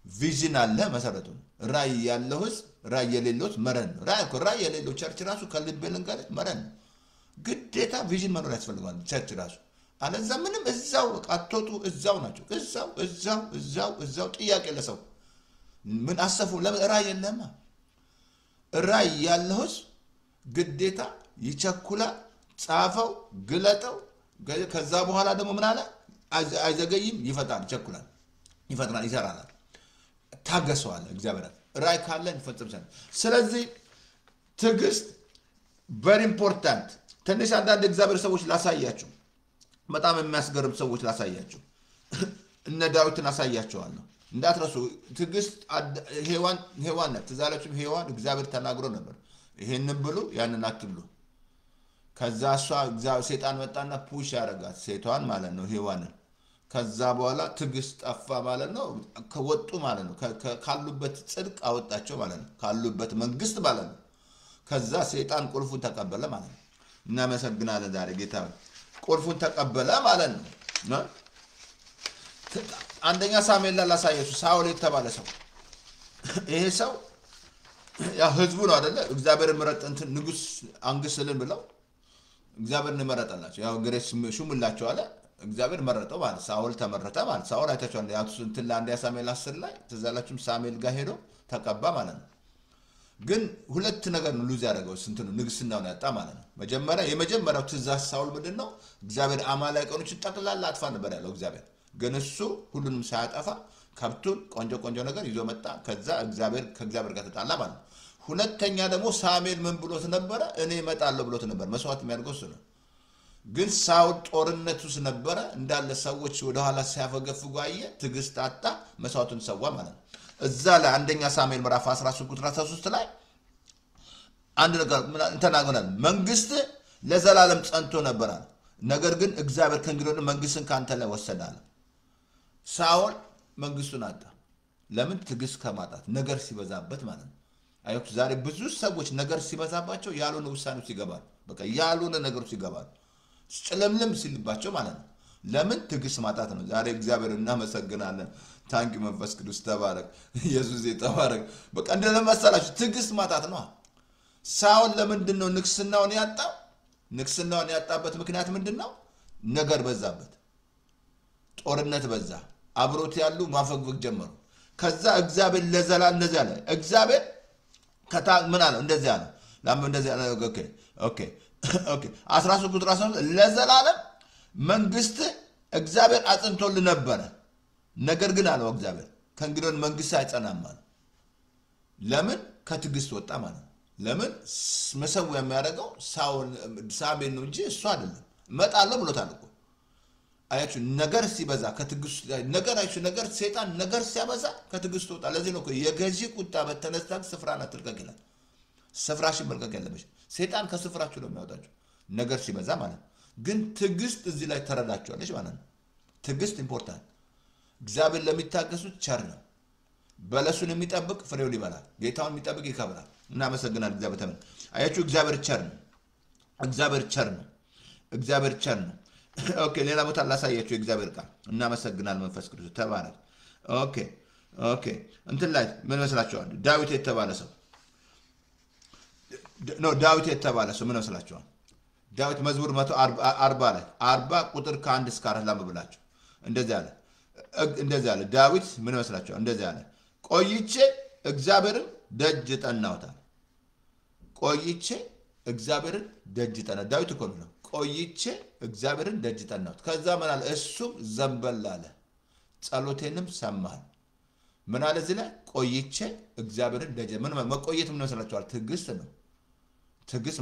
Speaker 1: ቪዥን አለ መሰረቱ ራይ ያለውስ ራይ የሌለውስ መረን ነው ራይ የሌለው ቸርች ራሱ ከልቤልን ጋር መረን ግዴታ ቪዥን መኖር ያስፈልጋል ቸርች ራሱ አለዛ ምንም እዛው አጥቶቱ እዛው ናቸው እዛው ጥያቄ ለሰው ምን አሰፉ ለራይ የለማ ራይ ያለውስ ግዴታ ይቸኩላል ጻፈው ግለጠው ከዛ በኋላ ደግሞ ምን አለ አይዘገይም ይፈጣል ይሰራል ታገሰዋል እግዚአብሔር ራይ ካለን ይፈጽማል ስለዚህ ትግስት very important ትንሽ አንዳንድ እግዚአብሔር ሰዎች ላሳያችሁ በጣም የሚያስገርም ሰዎች ላሳያችሁ እነ ዳዊትን አሳያቸዋለሁ እንዳትረሱ ትግስት ሔዋን ተዛለችም ሔዋን እግዚአብሔር ተናግሮ ነበር ይሄንን ብሉ ያንን አትብሉ ከዛ ሰይጣን መጣና ፑሽ ያረጋት ሴቷን ማለት ነው ሔዋንን ከዛ በኋላ ትግስት ጠፋ ማለት ነው ከወጡ ማለት ነው ካሉበት ጽድቅ አወጣቸው ማለት ነው ካሉበት መንግስት ማለት ነው ከዛ ሰይጣን ቁልፉን ተቀበለ ማለት ነው እናመሰግናለን ዛሬ ጌታ ቁልፉን ተቀበለ ማለት ነው። አንደኛ ሳሙኤል ላይ ላሳያችሁ ሳኦል የተባለ ሰው ይሄ ሰው ያ ህዝቡ ነው አይደለ እግዚአብሔር ምረጥ እንትን ንጉስ አንግስልን ብለው እግዚአብሔር እንመረጣላችሁ ያው ግሬስ ሹምላቸው አለ እግዚአብሔር መረጠው ማለት ሳኦል ተመረጠ ማለት ሳኦል አይታችኋል ያ እንትን ለአንደኛ ሳሙኤል 10 ላይ ተዛላችሁም ሳሙኤል ጋር ሄዶ ተቀባ ማለት ነው። ግን ሁለት ነገር ነው ሉዝ ያደረገው እንትን ንግስናውን ያጣ ማለት ነው። የመጀመሪያው ትእዛዝ ሳኦል ምንድነው እግዚአብሔር አማላይቆችን ጠቅላላ አጥፋ ነበር ያለው እግዚአብሔር ግን እሱ ሁሉንም ሳያጠፋ ከብቱን ቆንጆ ነገር ይዞ መጣ ከዛ ከእግዚአብሔር ጋር ተጣላ ማለት ነው። ሁለተኛ ደግሞ ሳሙኤል ምን ብሎት ነበር እኔ እመጣለሁ ብሎት ነበር መስዋዕት የሚያደርገው እሱ ነው። ግን ሳኦል ጦርነቱ ነበር እንዳለ ሰዎች ወደ ኋላ ሲያፈገፍጉ አየ ትግስት አጣ መስዋዕቱን ሰዋ ማለት ነው። እዛ ላይ አንደኛ ሳሙኤል ምዕራፍ 13 ቁጥር 13 ላይ አንድ ነገር እንተናገናል መንግስት ለዘላለም ጸንቶ ነበር ነገር ግን እግዚአብሔር ከእንግዲህ መንግስትን ካንተ ላይ ወሰዳለ። ሳኦል መንግስቱን አጣ ለምን ትግስት ከማጣት ነገር ሲበዛበት ማለት ነው። አይሁት ዛሬ ብዙ ሰዎች ነገር ሲበዛባቸው ያሉን ውሳኔዎች ይገባሉ በቃ ያሉን ነገሮች ይገባሉ ጭለምለም ሲልባቸው ማለት ነው። ለምን ትግስት ማጣት ነው። ዛሬ እግዚአብሔር እናመሰግናለን ታንኪ መንፈስ ቅዱስ ተባረክ ኢየሱስ ይተባረክ በቃ እንደለመሰላችሁ ትግስት ማጣት ነው። ሳኦል ለምንድነው ንግስናውን ያጣው? ንግስናውን ያጣበት ምክንያት ምንድነው? ነገር በዛበት ጦርነት በዛ አብሮት ያሉ ማፈግፈግ ጀመሩ። ከዛ እግዚአብሔር ለዘላለም እንደዚህ አለ እግዚአብሔር ምን አለ እንደዚህ አለ ለምን እንደዚህ አለ ኦኬ 13 ቁጥር 13 ለዘላለም መንግስት እግዚአብሔር አጽንቶል ነበር ነገር ግን አለው እግዚአብሔር ከእንግዲህ መንግስት አይጸናም ማለት ለምን ከትግስት ወጣ ማለት ለምን መሰው የሚያደርገው ሳሙኤል ነው እንጂ እሱ አይደለም መጣለው ብሎታል እኮ አያችሁ ነገር ሲበዛ ከትግስት ነገር ሰይጣን ነገር ሲያበዛ ከትግስት ወጣ። ለዚህ ነው እኮ የገዢ ቁጣ በተነሳ ስፍራን አትልቀቅ ይላል። ስፍራሽን መልቀቅ ያለብሽ ሰይጣን ከስፍራችሁ ነው የሚያወጣችሁ ነገር ሲበዛ ማለት ግን ትግስት እዚህ ላይ ተረዳችኋለሽ ማለት ነው። ትግስት ኢምፖርታንት እግዚአብሔር ለሚታገሱት ቸር ነው። በለሱን የሚጠብቅ ፍሬውን ይበላል ጌታውን የሚጠብቅ ይከብራል። እናመሰግናለን እግዚአብሔር ተመን አያችሁ እግዚአብሔር ቸር ነው ኦኬ ሌላ ቦታ ላሳያችሁ እግዚአብሔር ቃል እናመሰግናለን መንፈስ ቅዱስ ተባረክ ኦኬ እንትን ላይ ምን መስላችኋል ዳዊት የተባለ ሰው ምን መስላችኋል ዳዊት መዝሙር 140 ላይ 40 ቁጥር ከ1 እስከ 4 ላምብላችሁ እንደዚህ አለ ዳዊት ምን መስላችኋል እንደዚህ አለ ቆይቼ እግዚአብሔርን ደጅ ጠናውታል ዳዊት እኮ ነው ቆይቼ እግዚአብሔርን ደጅ ጠናውት ከዛ ምን አለ እሱም ዘንበል አለ ጸሎቴንም ሰማል ምን አለ እዚህ ላይ ቆይቼ እግዚአብሔርን ደጅ መቆየት ምን መስላችኋል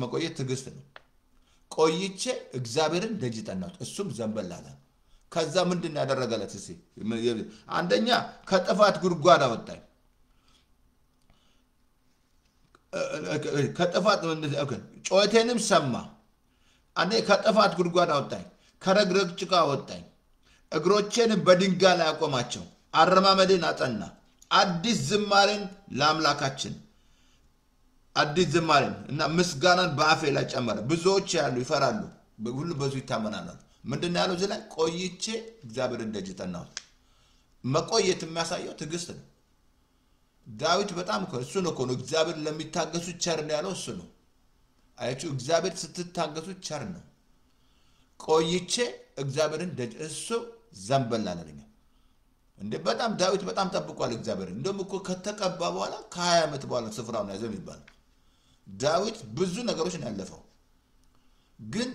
Speaker 1: መቆየት ትግስት ነው ቆይቼ እግዚአብሔርን ደጅ ጠናውት እሱም ዘንበል አለ ከዛ ምንድን ያደረገለት እሺ አንደኛ ከጥፋት ጉድጓድ አወጣኝ ጮቴንም ሰማ አንዴ ከጥፋት ጉድጓድ አወጣኝ ከረግረግ ጭቃ አወጣኝ እግሮቼን በድንጋይ ላይ አቆማቸው አረማመዴን አጸና አዲስ ዝማሬን ለአምላካችን አዲስ ዝማሬን እና ምስጋናን በአፌ ላይ ጨመረ ብዙዎች ያሉ ይፈራሉ ሁሉ በዙ ይታመናሉ ምንድነው ያለው እዚህ ላይ ቆይቼ እግዚአብሔርን ደጅ ጠናሁት መቆየት የሚያሳየው ትግስት ነው ዳዊት በጣም እሱ ነው እግዚአብሔር ለሚታገሱ ቸር ነው ያለው እሱ ነው አያችሁ እግዚአብሔር ስትታገሱ ቸር ነው ቆይቼ እግዚአብሔርን ደጅ እሱ ዘንበል አለኝ እንደ በጣም ዳዊት በጣም ጠብቋል እግዚአብሔር እንደም እኮ ከተቀባ በኋላ ከ20 ዓመት በኋላ ስፍራውን ያዘም ይባል ዳዊት ብዙ ነገሮች ነው ያለፈው ግን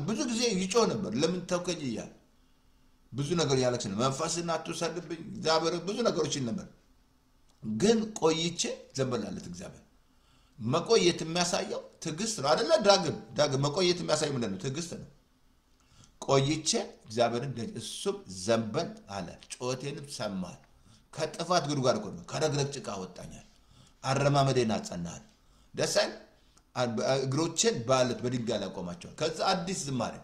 Speaker 1: ብዙ ጊዜ ይጮህ ነበር ለምን ተውከኝ ይያል ብዙ ነገር ያለክስ ነው መንፈስና አትወሰድብኝ እግዚአብሔር ብዙ ነገሮች ነበር ግን ቆይቼ ዘንበላለት እግዚአብሔር መቆየት የሚያሳየው ትግስት ነው አይደለ ዳግም መቆየት የሚያሳየው ምንድን ነው ትግስት ነው ቆይቼ እግዚአብሔርን ደጅ እሱም ዘንበል አለ ጮቴንም ሰማል ከጥፋት ጉድጓድ ነው ከረግረግ ጭቃ አወጣኛል አረማመዴን አጸናል ደሳይ እግሮቼን ባለት በድንጋይ ላይ አቆማቸው ከዛ አዲስ ዝማሬ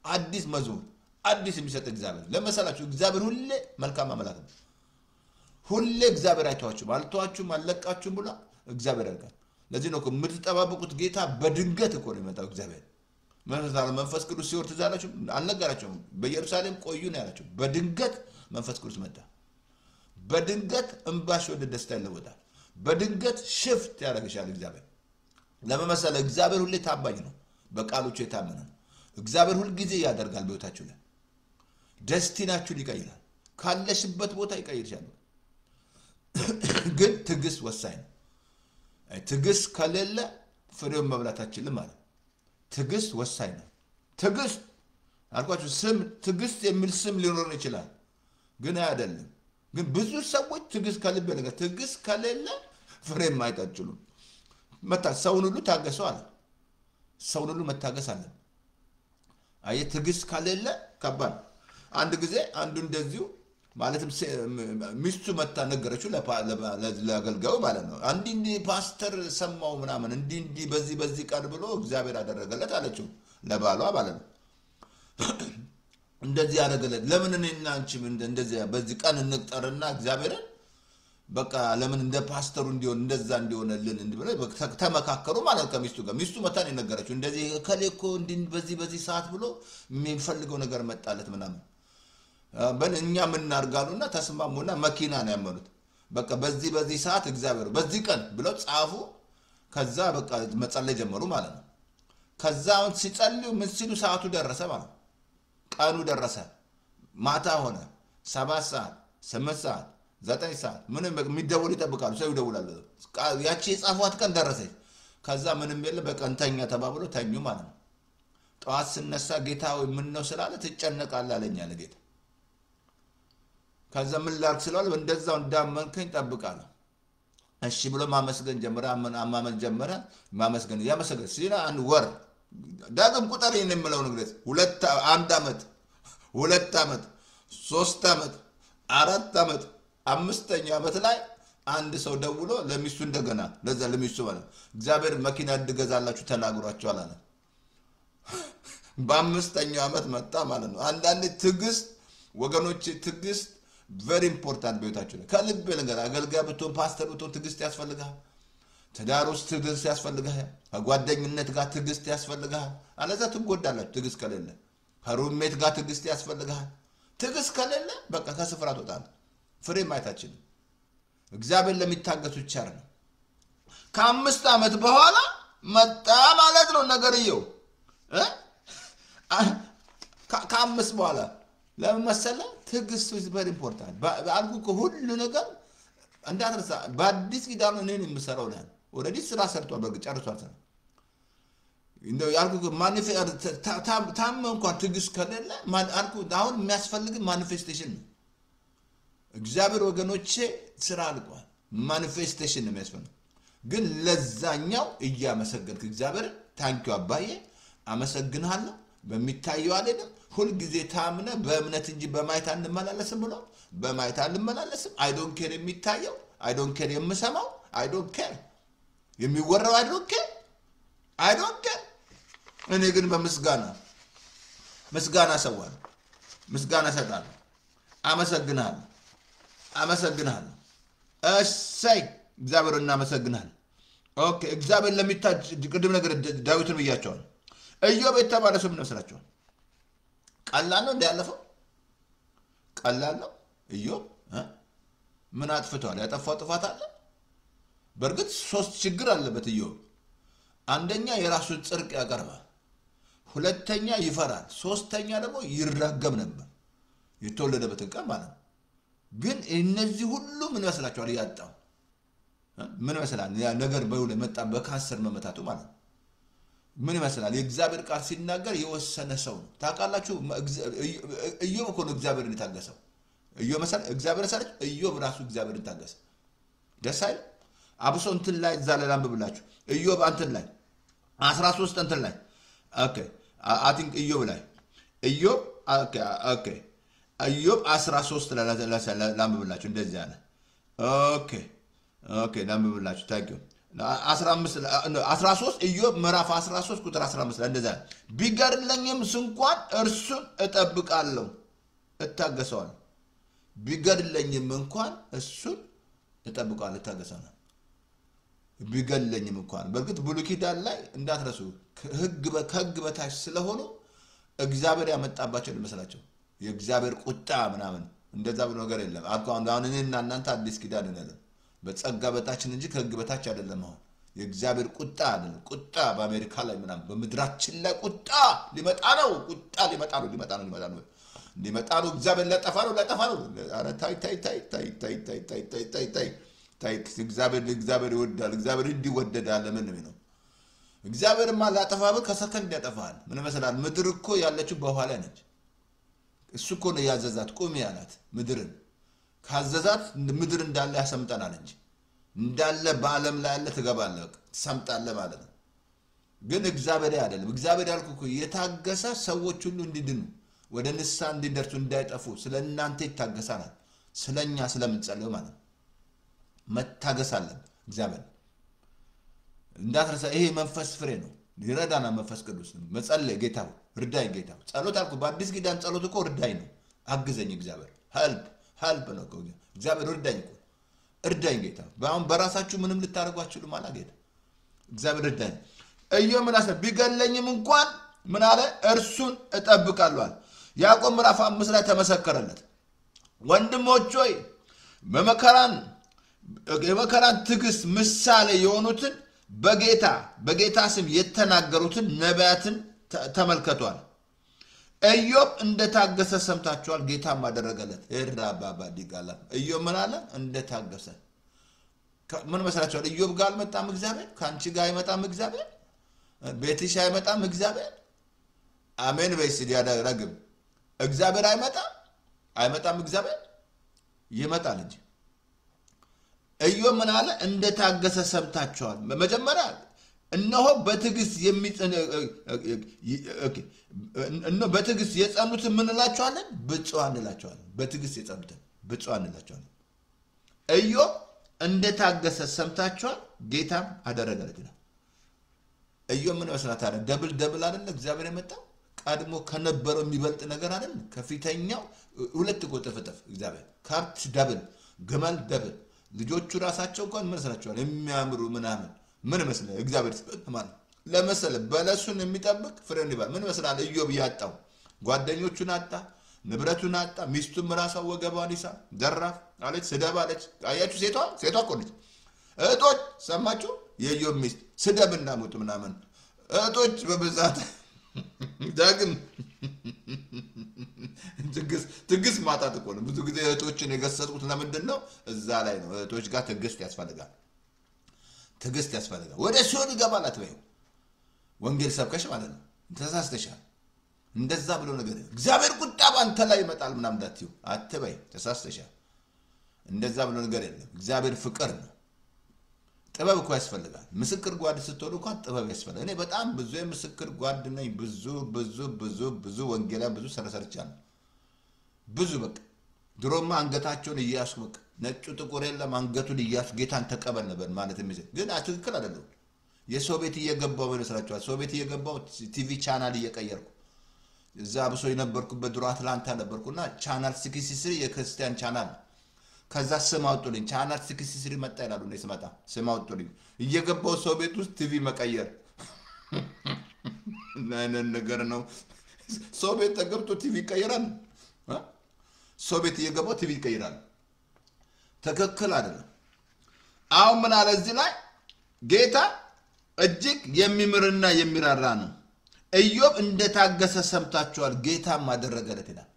Speaker 1: አዲስ መዝሙር አዲስ የሚሰጥ እግዚአብሔር ለመሰላችሁ እግዚአብሔር ሁሌ መልካም አምላክ ነው ሁሌ እግዚአብሔር አይተዋችሁም አልተዋችሁም አለቃችሁም ብሎ እግዚአብሔር ያርጋል ለዚህ ነው የምትጠባበቁት ጌታ በድንገት እኮ ነው የሚመጣው እግዚአብሔር መንፈስ ቅዱስ ሲወርድ ዛላችሁ አልነገራቸውም በኢየሩሳሌም ቆዩ ነው ያላቸው በድንገት መንፈስ ቅዱስ መጣ በድንገት እንባሽ ወደ ደስታ ይለወጣል በድንገት ሽፍት ያደርግሻል እግዚአብሔር ለመመሰለ እግዚአብሔር ሁሌ ታባኝ ነው በቃሎቹ የታመነ ነው እግዚአብሔር ሁሉ ጊዜ ያደርጋል በህይወታችሁ ላይ ደስቲናችሁን ይቀይራል ካለሽበት ቦታ ይቀይርሻል ግን ትግስት ወሳኝ ነው ትግስት ከሌለ ፍሬውን መብላት አትችልም ማለት ትግስት ወሳኝ ነው ትግስት አልኳችሁ ስም ትግስት የሚል ስም ሊኖር ይችላል ግን አይደለም ግን ብዙ ሰዎች ትግስት ከልብ ነገር ትግስት ከሌለ ፍሬም አይጠጭሉም ሰውን ሁሉ ታገሰዋል ሰውን ሁሉ መታገስ አለ አይ ትግስት ከሌለ ከባድ አንድ ጊዜ አንዱ እንደዚሁ ማለትም ሚስቱ መታ ነገረችው ለአገልጋዩ ማለት ነው አንዲ ፓስተር ሰማው ምናምን እንዲ በዚህ ቀር ብሎ እግዚአብሔር አደረገለት አለችው ለባሏ ማለት ነው እንደዚህ ያደረገለት ለምን እኔና አንቺ እንደዚህ በዚህ ቀን እንቅጠርና እግዚአብሔርን በቃ ለምን እንደ ፓስተሩ እንዲሆን እንደዛ እንዲሆነልን እንዲብለ ተመካከሩ ማለት ከሚስቱ ጋር ሚስቱ መታ ነገረችው እንደዚህ ከሌኮ በዚህ ሰዓት ብሎ የሚፈልገው ነገር መጣለት ምናምን በእኛ ምን እናርጋሉና ተስማሙና መኪና ነው ያመኑት በቃ በዚህ ሰዓት እግዚአብሔር በዚህ ቀን ብለው ጻፉ ከዛ በቃ መጸለይ ጀመሩ ማለት ነው ከዛውን ሲጸልዩ ምን ሲሉ ሰዓቱ ደረሰ ማለት ቀኑ ደረሰ ማታ ሆነ 7 ሰዓት 8 ሰዓት 9 ሰዓት ምንም የሚደውል ይጠብቃሉ ሰው ይደውላል ያቺ የጻፏት ቀን ደረሰች ከዛ ምንም የለ በቀንተኛ ተባብሎ ተኙ ማለት ነው ጧት ስነሳ ጌታው ምን ነው ስላለ ትጨነቃለህ አለኝ አለ ጌታ ከዛ ምን ላርክ ስላለ እንደዛው እንዳመንከኝ ጠብቃለሁ እሺ ብሎ ማመስገን ጀመረ አማመን ጀመረ ማመስገን ያመሰገን ሲና አንድ ወር ዳግም ቁጥር የነምለው ንግረት 1 አመት 2 አመት 3 አመት 4 አመት 5ኛ አመት ላይ አንድ ሰው ደውሎ ለሚስቱ እንደገና ለዛ ለሚስቱ ማለት እግዚአብሔር መኪና እንድገዛላችሁ ተናግሯቸዋል አለ በ5ኛው አመት መጣ ማለት ነው አንዳንድ ትግስት ወገኖች ትግስት very important በህይወታችሁ ላይ ከልብ ነገር አገልጋይ ብትሆን ፓስተር ብትሆን ትግስት ያስፈልጋል ተዳሩስ ትግስት ያስፈልጋል ጓደኝነት ጋር ትግስት ያስፈልጋል አለዛ ትጎዳላችሁ ትግስት ከሌለ ከሩሜት ጋር ትግስት ያስፈልጋል ትግስት ከሌለ በቃ ከስፍራ ትወጣለህ ፍሬ ማይታችን እግዚአብሔር ለሚታገሱ ቻር ነው ከ5 አመት በኋላ መጣ ማለት ነው ነገርየው ከ5 በኋላ ለምሳሌ ትግስት is very important አልኩ ሁሉ ነገር እንዳትረሳ በአዲስ ኪዳን ነው እኔን የምሰራው ነው ኦሬዲ ስራ ሰርቷል በርግጥ ጨርሷል እንደው ያልኩ ማኒፌስት ታም እንኳን ትግስት ከሌለ አልኩ አሁን የሚያስፈልግ ማኒፌስቴሽን ነው እግዚአብሔር ወገኖቼ ስራ አልቋል ማኒፌስቴሽን ነው የሚያስፈልግ ግን ለዛኛው እያመሰገንክ እግዚአብሔር ታንኪው አባዬ አመሰግናለሁ በሚታየው አይደለም ሁሉ ጊዜ ታምነ በእምነት እንጂ በማይታ እንመላለስም ብሎ በማይታ እንመላለስም I don't care የሚታየው I don't care የምሰማው I don't care የሚወራው I don't care እኔ ግን በምስጋና ሰዋል ምስጋና ሰጣለሁ አመሰግናለሁ እሰይ እግዚአብሔር እናመሰግናለን ኦኬ እግዚአብሔር ለሚታጅ ቅድም ነገር ዳዊትን ብያቸዋል ኢዮብ የተባለ ሰው ምን መስላችኋል ቀላል ነው እንዲያለፈው ቀላል ነው ኢዮብ ምን አጥፍቷል ያጠፋው ጥፋት አለ በርግጥ 3 ችግር አለበት ኢዮብ አንደኛ የራሱን ጽድቅ ያቀርባል ሁለተኛ ይፈራል ሶስተኛ ደግሞ ይራገም ነበር የተወለደበትን ቀን ማለት ግን እነዚህ ሁሉ ምን መስላችኋል ያጣው ምን መስላል ያ ነገር በውለ መጣ በካንሰር መመታቱ ማለት ምን ይመስላል የእግዚአብሔር ቃል ሲናገር የወሰነ ሰው ታቃላችሁ ኢዮብ እኮ ነው እግዚአብሔርን ታገሰው ኢዮብ መሰለ እግዚአብሔር ሰለች ኢዮብ ራሱ እግዚአብሔርን ታገሰ ደስ አይል አብሶ እንትን ላይ ዛለላም ብላችሁ ኢዮብ አንተን ላይ 13 እንትን ላይ ኦኬ I think ኢዮብ ላይ ኢዮብ ኦኬ ኢዮብ 13 ላይ ላምብላችሁ እንደዚህ አለ ኦኬ ላምብላችሁ ታንክ ዩ 13 ኢዮብ ምዕራፍ 13 ቁጥር 15 ላይ እንደዛ ቢገድለኝም እንኳን እርሱን እጠብቃለሁ እታገሰዋለሁ ቢገድለኝም እንኳን እሱን እጠብቃለሁ እታገሰዋለሁ ቢገለኝም እንኳን በርግጥ ብሉይ ኪዳን ላይ እንዳትረሱ ከህግ በታች ስለሆኑ እግዚአብሔር ያመጣባቸው ይመስላቸው የእግዚአብሔር ቁጣ ምናምን እንደዛ ብሎ ነገር የለም። አሁን እኔና እናንተ አዲስ ኪዳን ነን በጸጋ በታችን እንጂ ከህግ በታች አይደለም። አሁን የእግዚአብሔር ቁጣ አይደለም። ቁጣ በአሜሪካ ላይ ምናምን በመድራችን ላይ ቁጣ ሊመጣ ነው። ሊመጣ ነው። እግዚአብሔር ለጠፋ ነው። አረ ታይ እግዚአብሔር ይወዳል። እግዚአብሔር እንዲወደዳል ምን ነው እግዚአብሔርማ ላጠፋበት ከሰከንድ ያጠፋል። ምን መሰላል ምድር እኮ ያለችው በውሃ ላይ ነች። እሱ እኮ ነው ያዘዛት ቁም ያላት ምድርን ካዘዛት ምድር እንዳለ ያሰምጠናል እንጂ እንዳለ በአለም ላይ ያለ ትገባለህ ትሰምጣለህ ማለት ነው። ግን እግዚአብሔር አይደለም። እግዚአብሔር ያልኩ እኮ የታገሰ ሰዎች ሁሉ እንዲድኑ ወደ ንስሐ እንዲደርሱ እንዳይጠፉ ስለእናንተ ይታገሳል። ስለኛ ስለምንጸልየው ማለት ነው መታገስ አለን። እግዚአብሔር እንዳትረሳ ይሄ መንፈስ ፍሬ ነው። ይረዳና መንፈስ ቅዱስ መጸለይ ጌታው ርዳኝ ጌታው ጸሎት አልኩ በአዲስ ኪዳን ጸሎት እኮ ርዳኝ ነው። አግዘኝ እግዚአብሔር help ነው እኮ እግዚአብሔር እርዳኝ ጌታ። አሁን በራሳችሁ ምንም ልታረጓችሁ ማለት ጌታ እግዚአብሔር እርዳኝ። ኢዮብ ምን አሰብ ቢገለኝም እንኳን ምን አለ እርሱን እጠብቃለሁ አለ። ያዕቆብ ምዕራፍ 5 ላይ ተመሰከረለት። ወንድሞች ሆይ የመከራን ትዕግስት ምሳሌ የሆኑትን በጌታ ስም የተናገሩትን ነቢያትን ተመልከቷል። ኢዮብ እንደታገሰ ሰምታችኋል። ጌታም አደረገለት። እራባባ ዲጋላ ኢዮብ ምን አለ እንደታገሰ ምን መስላችኋል? ኢዮብ ጋር አልመጣም እግዚአብሔር። ካንቺ ጋር አይመጣም እግዚአብሔር። ቤትሽ አይመጣም እግዚአብሔር። አሜን በይስ ያደረግም እግዚአብሔር አይመጣም እግዚአብሔር ይመጣል እንጂ። ኢዮብ ምን አለ እንደታገሰ ሰምታችኋል። መጀመሪያ እነሆ በትዕግስት የጸኑትን ምን እላቸዋለን? ብፁዓን እንላቸዋለን። በትዕግስት የጸኑትን ብፁዓን እንላቸዋለን። ኢዮብ እንደታገሰ ሰምታችኋል፣ ጌታም አደረገለት ይላል። ኢዮብ ምን መስላታለ? ደብል አይደል እግዚአብሔር የመጣው ቀድሞ ከነበረው የሚበልጥ ነገር አይደል? ከፊተኛው ሁለት ቆጥፈጠፍ እግዚአብሔር ካብት ደብል ግመል ደብል ልጆቹ ራሳቸው እንኳን ምን መስላችኋል? የሚያምሩ ምናምን ምን መስለ እግዚአብሔር ማለት ለመሰለ በለሱን የሚጠብቅ ፍሬን ይባል። ምን መስላል? ኢዮብ ያጣው ጓደኞቹን አጣ፣ ንብረቱን አጣ፣ ሚስቱም ራሷ ወገቧን ይሳ ዘራፍ አለች፣ ስደባለች። አያችሁ ሴቷ እኮ ነች። እህቶች ሰማችሁ? የኢዮብ ሚስት ስደብና ሙት ምናምን እህቶች በብዛት ዳግም ትግስት ማጣት እኮ ነው። ብዙ ጊዜ እህቶችን የገሰጽኩት ለምንድን ነው? እዛ ላይ ነው። እህቶች ጋር ትግስት ያስፈልጋል። ወደ ሲኦል ይገባል አትበይ። ወንጌል ሰብከሽ ማለት ነው ተሳስተሻል። እንደዛ ብሎ ነገር እግዚአብሔር ቁጣ ባንተ ላይ ይመጣል ምናምን እንዳትዩ አትበይ። ተሳስተሻል። እንደዛ ብሎ ነገር የለም። እግዚአብሔር ፍቅር ነው። ጥበብ እኮ ያስፈልጋል። ምስክር ጓድ ስትሆኑ እንኳን ጥበብ ያስፈልጋል። እኔ በጣም ብዙ የምስክር ጓድ ነኝ። ብዙ ወንጌላን ብዙ ሰርቻለሁ። ብዙ በቃ ድሮማ አንገታቸውን እያስኩ በቃ ነጩ ጥቁር የለም አንገቱን እያስኩ ጌታን ተቀበል ነበር ማለት የሚዘ ግን ትክክል አይደለም። የሰው ቤት እየገባው መስላችኋል? ሰው ቤት እየገባው ቲቪ ቻናል እየቀየርኩ እዛ ብሶ የነበርኩበት ድሮ አትላንታ ነበርኩና ቻናል 63 የክርስቲያን ቻናል ከዛ ስም አውጡልኝ ቻናል 63 መጣ ይላሉ። ነው ስመጣ ስም አውጡልኝ እየገባው ሰው ቤት ውስጥ ቲቪ መቀየር ነገር ነው። ሰው ቤት ተገብቶ ቲቪ ይቀየራል። ሰው ቤት እየገባው ቲቪ ይቀየራል። ትክክል አይደለም። አሁን ምን አለ እዚህ ላይ ጌታ እጅግ የሚምርና የሚራራ ነው። ኢዮብ እንደታገሰ ሰምታችኋል፣ ጌታም አደረገለት ይላል።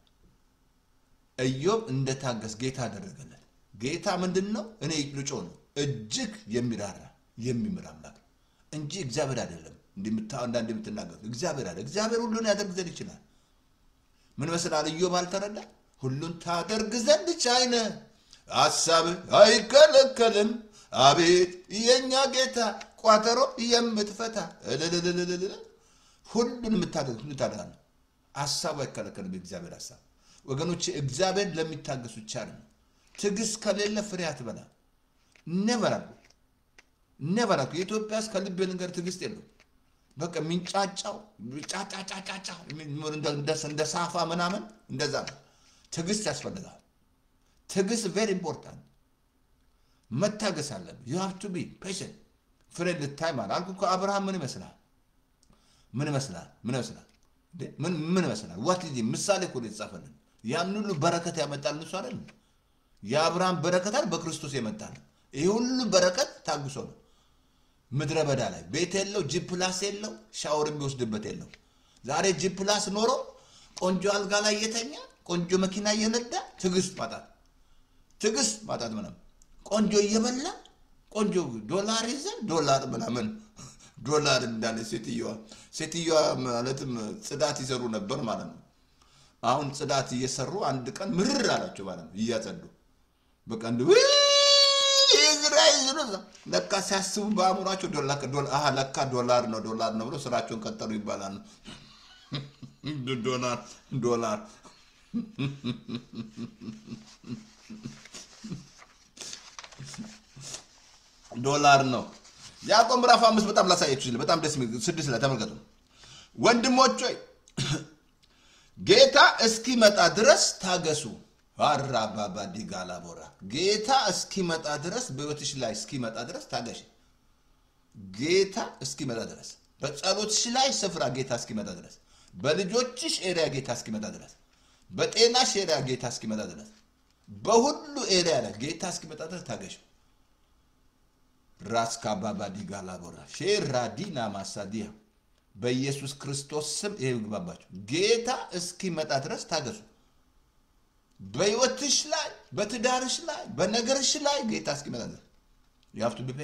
Speaker 1: ኢዮብ እንደታገሰ ጌታ አደረገለት። ጌታ ምንድነው? እኔ ልጮ ነው እጅግ የሚራራ የሚምር አምላክ እንጂ እግዚአብሔር አይደለም። እንደምትናገሩት እግዚአብሔር አይደለም። እግዚአብሔር ሁሉን ያደርግ ዘንድ ይችላል። ምን መስላል? ኢዮብ አልተረዳ ሁሉን ታደርግ ዘንድ ቻይነ ሐሳብ አይከለከልም። አቤት የኛ ጌታ ቋጠሮ የምትፈታ ሁሉን የምታደርግ ሐሳብ አይከለከልም። እግዚአብሔር ሐሳብ ወገኖች እግዚአብሔር ለሚታገሱ ይቻላል። ትግስት ከሌለ ፍሬ አትበላ። ነበር የኢትዮጵያስ ከልብ ነገር ትግስት የለው። በቃ ሚንጫጫው ጫጫጫጫጫ እንደ ሳፋ ምናምን እንደዛ ነው። ትግስት ያስፈልጋል። ትግስት very important። መታገስ አለብህ። you have to be patient ፍሬ ልታይ ማለት አልኩ እኮ አብርሃም ምን ይመስላል ምን ይመስላል ዋት ኢዝ ምሳሌ እኮ የተጻፈልን ያን ሁሉ በረከት ያመጣልን እሱ አይደል የአብርሃም በረከት አይደል በክርስቶስ የመጣል ይሄ ሁሉ በረከት ታግሶ ነው ምድረ በዳ ላይ ቤት የለው ጂ ፕላስ የለው ሻወር የሚወስድበት የለው ዛሬ ጂ ፕላስ ኖሮ ቆንጆ አልጋ ላይ የተኛ ቆንጆ መኪና እየነዳ ትግስት ማጣት ምንም ቆንጆ እየበላ ቆንጆ ዶላር ይዘን ዶላር ምናምን ዶላር እንዳለ ሴትዮዋ ማለትም ጽዳት ይሰሩ ነበር ማለት ነው አሁን ጽዳት እየሰሩ አንድ ቀን ምርር አላቸው ማለት ነው እያጸዱ በቃ እንደ ይዝራይዝሩ ለካ ሲያስቡ በአእምሯቸው ለካ ዶላር ነው ብሎ ስራቸውን ቀጠሉ ይባላል ዶላር ዶላር ነው ያዕቆብ ምዕራፍ 5 በጣም ላሳያችሁ በጣም ደስ የሚል 6 ላይ ተመልከቱ ወንድሞች ሆይ ጌታ እስኪመጣ ድረስ ታገሱ አራባባ ዲጋላቦራ ጌታ እስኪመጣ ድረስ በህይወትሽ ላይ እስኪመጣ ድረስ ታገሽ ጌታ እስኪመጣ ድረስ በጸሎትሽ ላይ ስፍራ ጌታ እስኪመጣ ድረስ በልጆችሽ ኤሪያ ጌታ እስኪመጣ ድረስ በጤናሽ ኤሪያ ጌታ እስኪመጣ ድረስ በሁሉ ኤሪያ ላይ ጌታ እስኪመጣ ድረስ ታገሽ ራስካ ባባ ዲጋላቦራ ሼራዲና ማሳዲያ በኢየሱስ ክርስቶስ ስም ይግባባችሁ ጌታ እስኪመጣ ድረስ ታገሱ በህይወትሽ ላይ በትዳርሽ ላይ በነገርሽ ላይ ጌታ እስኪመጣ ድረስ you have to be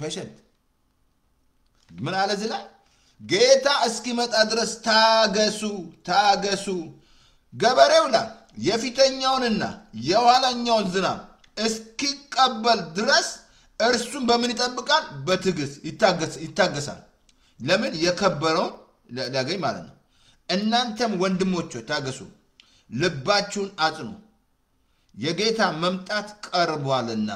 Speaker 1: patient ምን አለ እዚህ ላይ ጌታ እስኪመጣ ድረስ ታገሱ ገበሬው ላይ የፊተኛውንና የኋላኛውን ዝናብ እስኪቀበል ድረስ እርሱም በምን ይጠብቃል በትግስት ይታገሳል ለምን የከበረውን ሊያገኝ ማለት ነው እናንተም ወንድሞች ታገሱ ልባችሁን አጽኑ የጌታ መምጣት ቀርቧልና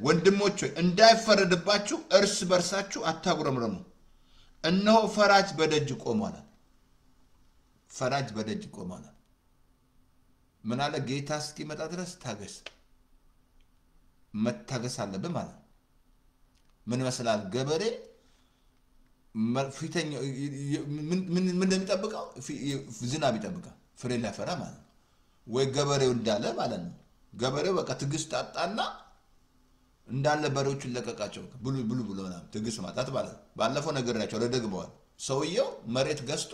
Speaker 1: ወንድሞች እንዳይፈረድባችሁ እርስ በርሳችሁ አታጉረምረሙ እነሆ ፈራጅ በደጅ ቆሟል ምን አለ ጌታ እስኪመጣ ድረስ ታገስ መታገስ አለብህ ማለት ምን መስላል ገበሬ ፊተኛው ምን እንደሚጠብቀው ዝናብ ይጠብቃል ፍሬ ሊያፈራ ማለት ነው ወይ ገበሬው እንዳለ ማለት ነው ገበሬው በቃ ትግስት አጣና እንዳለ በሬዎቹን ለቀቃቸው ብሉ ማለት ትግስት ማጣት ማለት ባለፈው ነገርናቸው ለደግመዋል ሰውየው መሬት ገዝቶ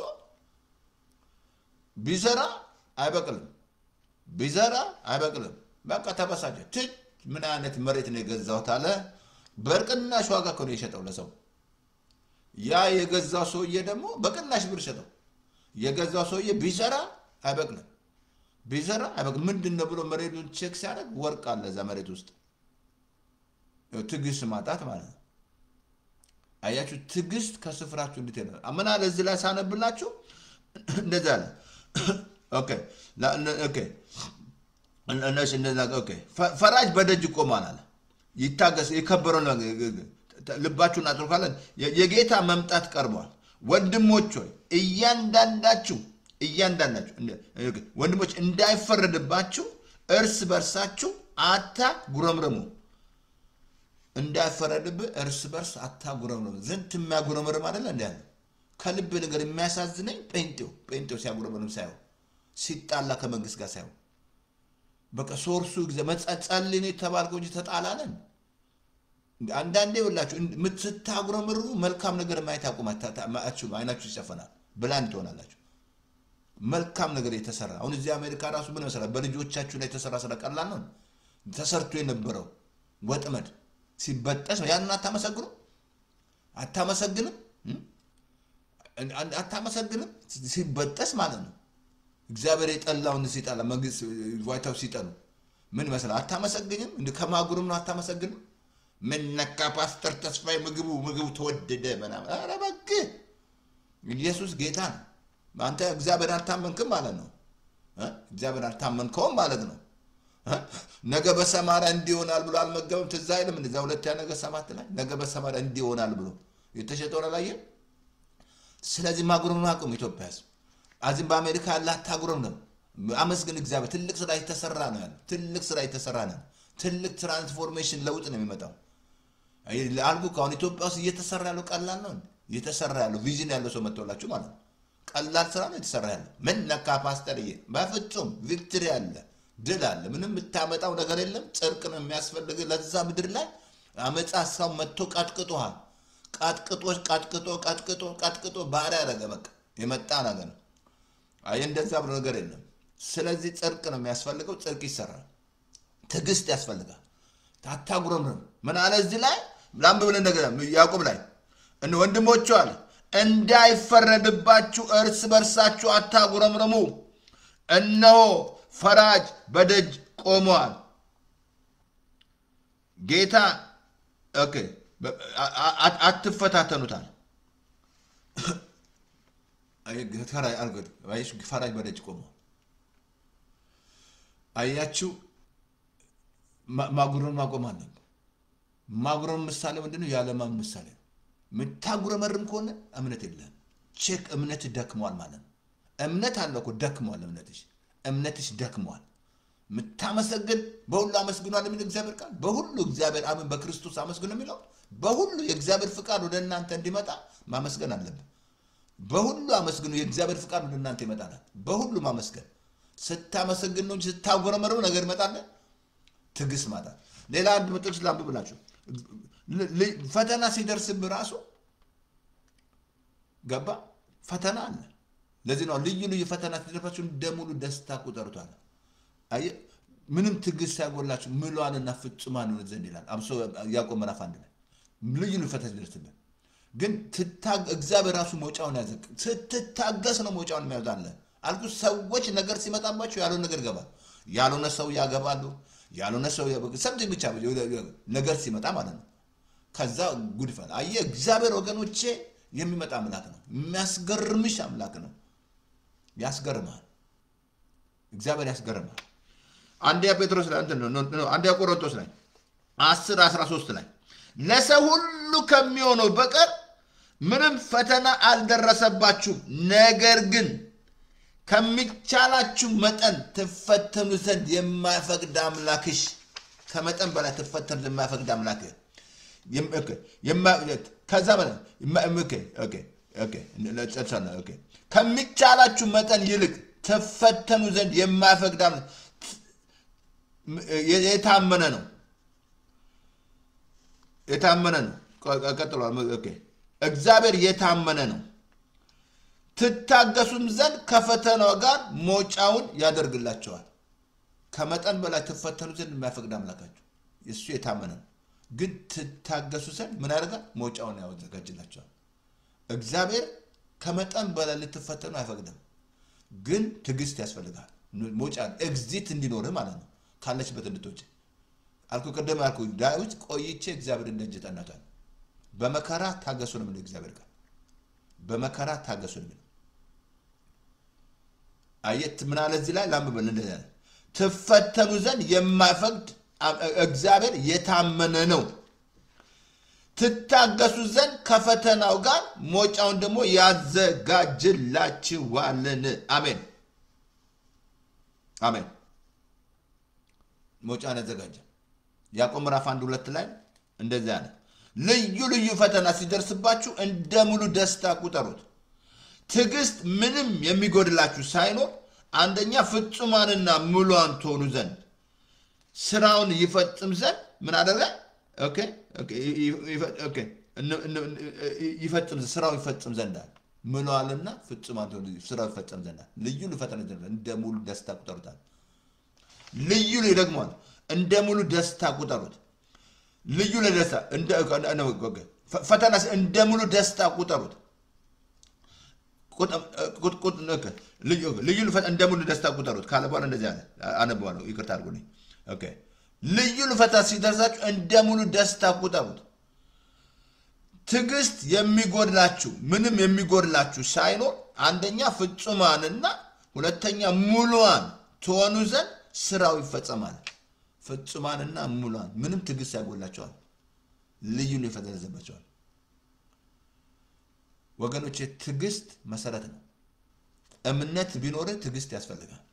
Speaker 1: ቢዘራ አይበቅልም በቃ ተበሳጨ ምን አይነት መሬት ነው የገዛው ታለ በርቅናሽ ዋጋ ነው የሸጠው ለሰው ያ የገዛው ሰውዬ ደግሞ በቅናሽ ብር ሸጠው የገዛው ሰውዬ ቢዘራ አይበቅልም ምንድነው ብሎ መሬቱን ቼክ ሲያደርግ ወርቅ አለ እዛ መሬት ውስጥ ትግስት ማጣት ማለት ነው አያችሁ ትግስት ከስፍራችሁ እንድትሄዱ አመና ለዚህ ላይ ሳነብላችሁ እንደዛ አለ ኦኬ ፈራጅ በደጅ ቆሟል አለ ይታገስ የከበረው ልባችሁን አጥሩካለ የጌታ መምጣት ቀርቧል ወንድሞች ሆይ እያንዳንዳችሁ ወንድሞች እንዳይፈረድባችሁ እርስ በርሳችሁ አታጉረምረሙ እንዳይፈረድብህ እርስ በርስ አታጉረምረሙ ዝንት የሚያጉረምረም አይደል እንዴ ከልብ ነገር የሚያሳዝነኝ ጴንጤው ሲያጉረምረም ሳይው ሲጣላ ከመንግስት ጋር ሳይው በቃ ሶርሱ መጸጸልን ተባልከው እንጂ ተጣላለን አንዳንዴ ወላችሁ ምትታጉረምሩ መልካም ነገር ማየት አቁማችሁ አይናችሁ ይጨፈናል ብላንት ሆናላችሁ መልካም ነገር የተሰራ አሁን እዚህ አሜሪካ ራሱ ምን መሰራ በልጆቻችሁ ላይ የተሰራ ስለቀላል ነው ተሰርቶ የነበረው ወጥመድ ሲበጠስ ያን አታመሰግንም ሲበጠስ ማለት ነው እግዚአብሔር የጠላውን ሲጣላ መንግስት ዋይታው ሲጠሉ ምን መሰራ አታመሰግንም እንደ ከማጉሩም ነው አታመሰግንም ምን ነካ ፓስተር ተስፋይ ምግቡ ተወደደ ምናምን አረ በግ ኢየሱስ ጌታ ነው አንተ እግዚአብሔር አልታመንክም ማለት ነው እግዚአብሔር አልታመንከውም ማለት ነው ነገ በሰማርያ እንዲሆናል ብሎ አልመገበም ትዝ አይልም እንደዛ ሁለተኛ ነገ 7 ላይ ነገ በሰማርያ እንዲሆናል ብሎ የተሸጠው ላይ ስለዚህ ማጉረም አቁም ኢትዮጵያስ አዚም በአሜሪካ ያለ አታጉረም ነው አመስግን እግዚአብሔር ትልቅ ስራ እየተሰራ ነው ያለው ትልቅ ስራ እየተሰራ ነው ትልቅ ትራንስፎርሜሽን ለውጥ ነው የሚመጣው አልኩ ካሁን ኢትዮጵያ ውስጥ እየተሰራ ያለው ቀላል ነው እየተሰራ ያለው ቪዥን ያለው ሰው መጥቶላችሁ ማለት ነው ቀላል ስራ ነው እየተሰራ ያለው ምን ነካ ፓስተርዬ በፍጹም ቪክትሪ አለ ድል አለ ምንም የምታመጣው ነገር የለም ጽድቅ ነው የሚያስፈልግ ለዛ ምድር ላይ አመጻ ሰው መጥቶ ቀጥቅጦሃል ቀጥቅጦ ባሪያ ያደረገ በቃ የመጣ ነገር ነው አይ እንደዛ ብሎ ነገር የለም ስለዚህ ጽድቅ ነው የሚያስፈልገው ጽድቅ ይሰራል ትግስት ያስፈልጋል ታታጉረምረም ምን አለ እዚህ ላይ ላምብ ብለን ነገር ያዕቆብ ላይ እነ ወንድሞቹ አለ እንዳይፈረድባችሁ እርስ በርሳችሁ አታጉረምረሙ እነሆ ፈራጅ በደጅ ቆሟል ጌታ ኦኬ አትፈታተኑታል አይ ፈራጅ አልገድ አይሽ ፈራጅ በደጅ ቆሟል አያችሁ ማጉረም ማቆም አለበት ማጉረም ምሳሌ ምንድነው ያለማም ምሳሌ ምታጉረመርም ከሆነ እምነት የለም ቼክ እምነት ደክሟል ማለት ነው እምነት አለኮ ደክሟል እምነትሽ ደክሟል ምታመሰግን በሁሉ አመስግኗል ምን እግዚአብሔር ቃል በሁሉ እግዚአብሔር አምን በክርስቶስ አመስግኑ የሚለው በሁሉ የእግዚአብሔር ፍቃድ ወደ እናንተ እንዲመጣ ማመስገን አለበት በሁሉ አመስግኑ የእግዚአብሔር ፍቃድ ወደ እናንተ ይመጣል በሁሉ ማመስገን ስታመሰግን ነው ስታጉረመርም ነገር ይመጣል ትግስ ማለት ሌላ አንድ ምጥቅስ ላምብላችሁ ፈተና ሲደርስብ ራሱ ገባ ፈተና አለ ለዚህ ነው ልዩ ፈተና ሲደርስባችሁ እንደሙሉ ደስታ ቁጠሩታል አይ ምንም ትግስ ያጎላችሁ ምሏንና ፍጹማን ነው ዘንድ ይላል አብሶ ያዕቆብ ምዕራፍ 1 ላይ ልዩ ፈተና ሲደርስብ ግን እግዚአብሔር ራሱ ሞጫውን ያዘቅ ስትታገስ ነው ሞጫውን የሚያወጣለ አልኩ ሰዎች ነገር ሲመጣባቸው ያለው ነገር ገባል ያሉነ ሰው ያገባሉ ያሉነ ሰው ሰምቲንግ ብቻ ነገር ሲመጣ ማለት ነው ከዛ ጉድፈል አየ እግዚአብሔር ወገኖቼ የሚመጣ አምላክ ነው የሚያስገርምሽ አምላክ ነው ያስገርማል እግዚአብሔር ያስገርማል አንደኛ ጴጥሮስ ላይ አንደኛ ቆሮንቶስ ላይ 10:13 ላይ ለሰው ሁሉ ከሚሆነው በቀር ምንም ፈተና አልደረሰባችሁም ነገር ግን ከሚቻላችሁ መጠን ተፈተኑ ዘንድ የማይፈቅድ አምላክሽ ከመጠን በላይ ተፈተኑ የማይፈቅድ አምላክ ከዛ በላይ ከሚቻላችሁ መጠን ይልቅ ተፈተኑ ዘንድ የማይፈቅድ አምላክ የታመነ ነው ቀጥሏል እግዚአብሔር የታመነ ነው ትታገሱም ዘንድ ከፈተናው ጋር ሞጫውን ያደርግላቸዋል ከመጠን በላይ ተፈተኑ ዘንድ የማይፈቅድ አምላካችሁ እሱ የታመነ ነው ግን ትታገሱ ዘንድ ምን ያደርጋል ሞጫውን ያዘጋጅላቸዋል እግዚአብሔር ከመጠን በላይ ልትፈተኑ አይፈቅድም ግን ትግስት ያስፈልጋል ሞጫ ኤግዚት እንዲኖር ማለት ነው ካለችበት እንድትወጪ አልኩ ቀደም አልኩ ዳዊት ቆይቼ እግዚአብሔር እንደጅ ጠናታል በመከራ ታገሱ ነው እግዚአብሔር ጋር በመከራ ታገሱ ነው አየት ምን አለ እዚህ ላይ ላምበል እንደዛ ተፈተኑ ዘንድ የማይፈቅድ እግዚአብሔር የታመነ ነው ትታገሱ ዘንድ ከፈተናው ጋር ሞጫውን ደግሞ ያዘጋጅላችኋልን አሜን አሜን ሞጫውን ያዘጋጀ ያዕቆብ ምዕራፍ 1:2 ላይ እንደዛ ነው ልዩ ፈተና ሲደርስባችሁ እንደሙሉ ደስታ ቁጠሩት ትግስት ምንም የሚጎድላችሁ ሳይኖር አንደኛ ፍጹማንና ሙሉዋን ትሆኑ ዘንድ ስራውን ይፈጽም ዘንድ ምን አደረገ ይፈጽም ስራው ይፈጽም ዘንድ ሙሉዋንና ፍጹማን ትሆኑ ስራው ይፈጽም ዘንድ ልዩ ፈተና እንደሙሉ ደስታ ቁጠሩት ልዩ ደግሞ እንደሙሉ ደስታ ቁጠሩት ልዩ ለደስታ ፈተና እንደሙሉ ደስታ ቁጠሩት ልዩ ፈተና እንደሙሉ ደስታ ቁጠሩት ካለ በኋላ እንደዚህ አለ አነበዋለሁ ይቅርታ አድርጉልኝ ልዩ ፈተና ሲደርሳችሁ እንደሙሉ ደስታ ቁጠሩት ትግስት የሚጎድላችሁ ምንም የሚጎድላችሁ ሳይኖር አንደኛ ፍጹማንና ሁለተኛ ሙሉዋን ትሆኑ ዘንድ ስራው ይፈጸማል ፍጹማንና ሙሉዋን ምንም ትግስት ያጎላቸዋል ልዩ ይፈተነዘባቸዋል ወገኖች ትግስት መሰረት ነው እምነት ቢኖር ትግስት ያስፈልጋል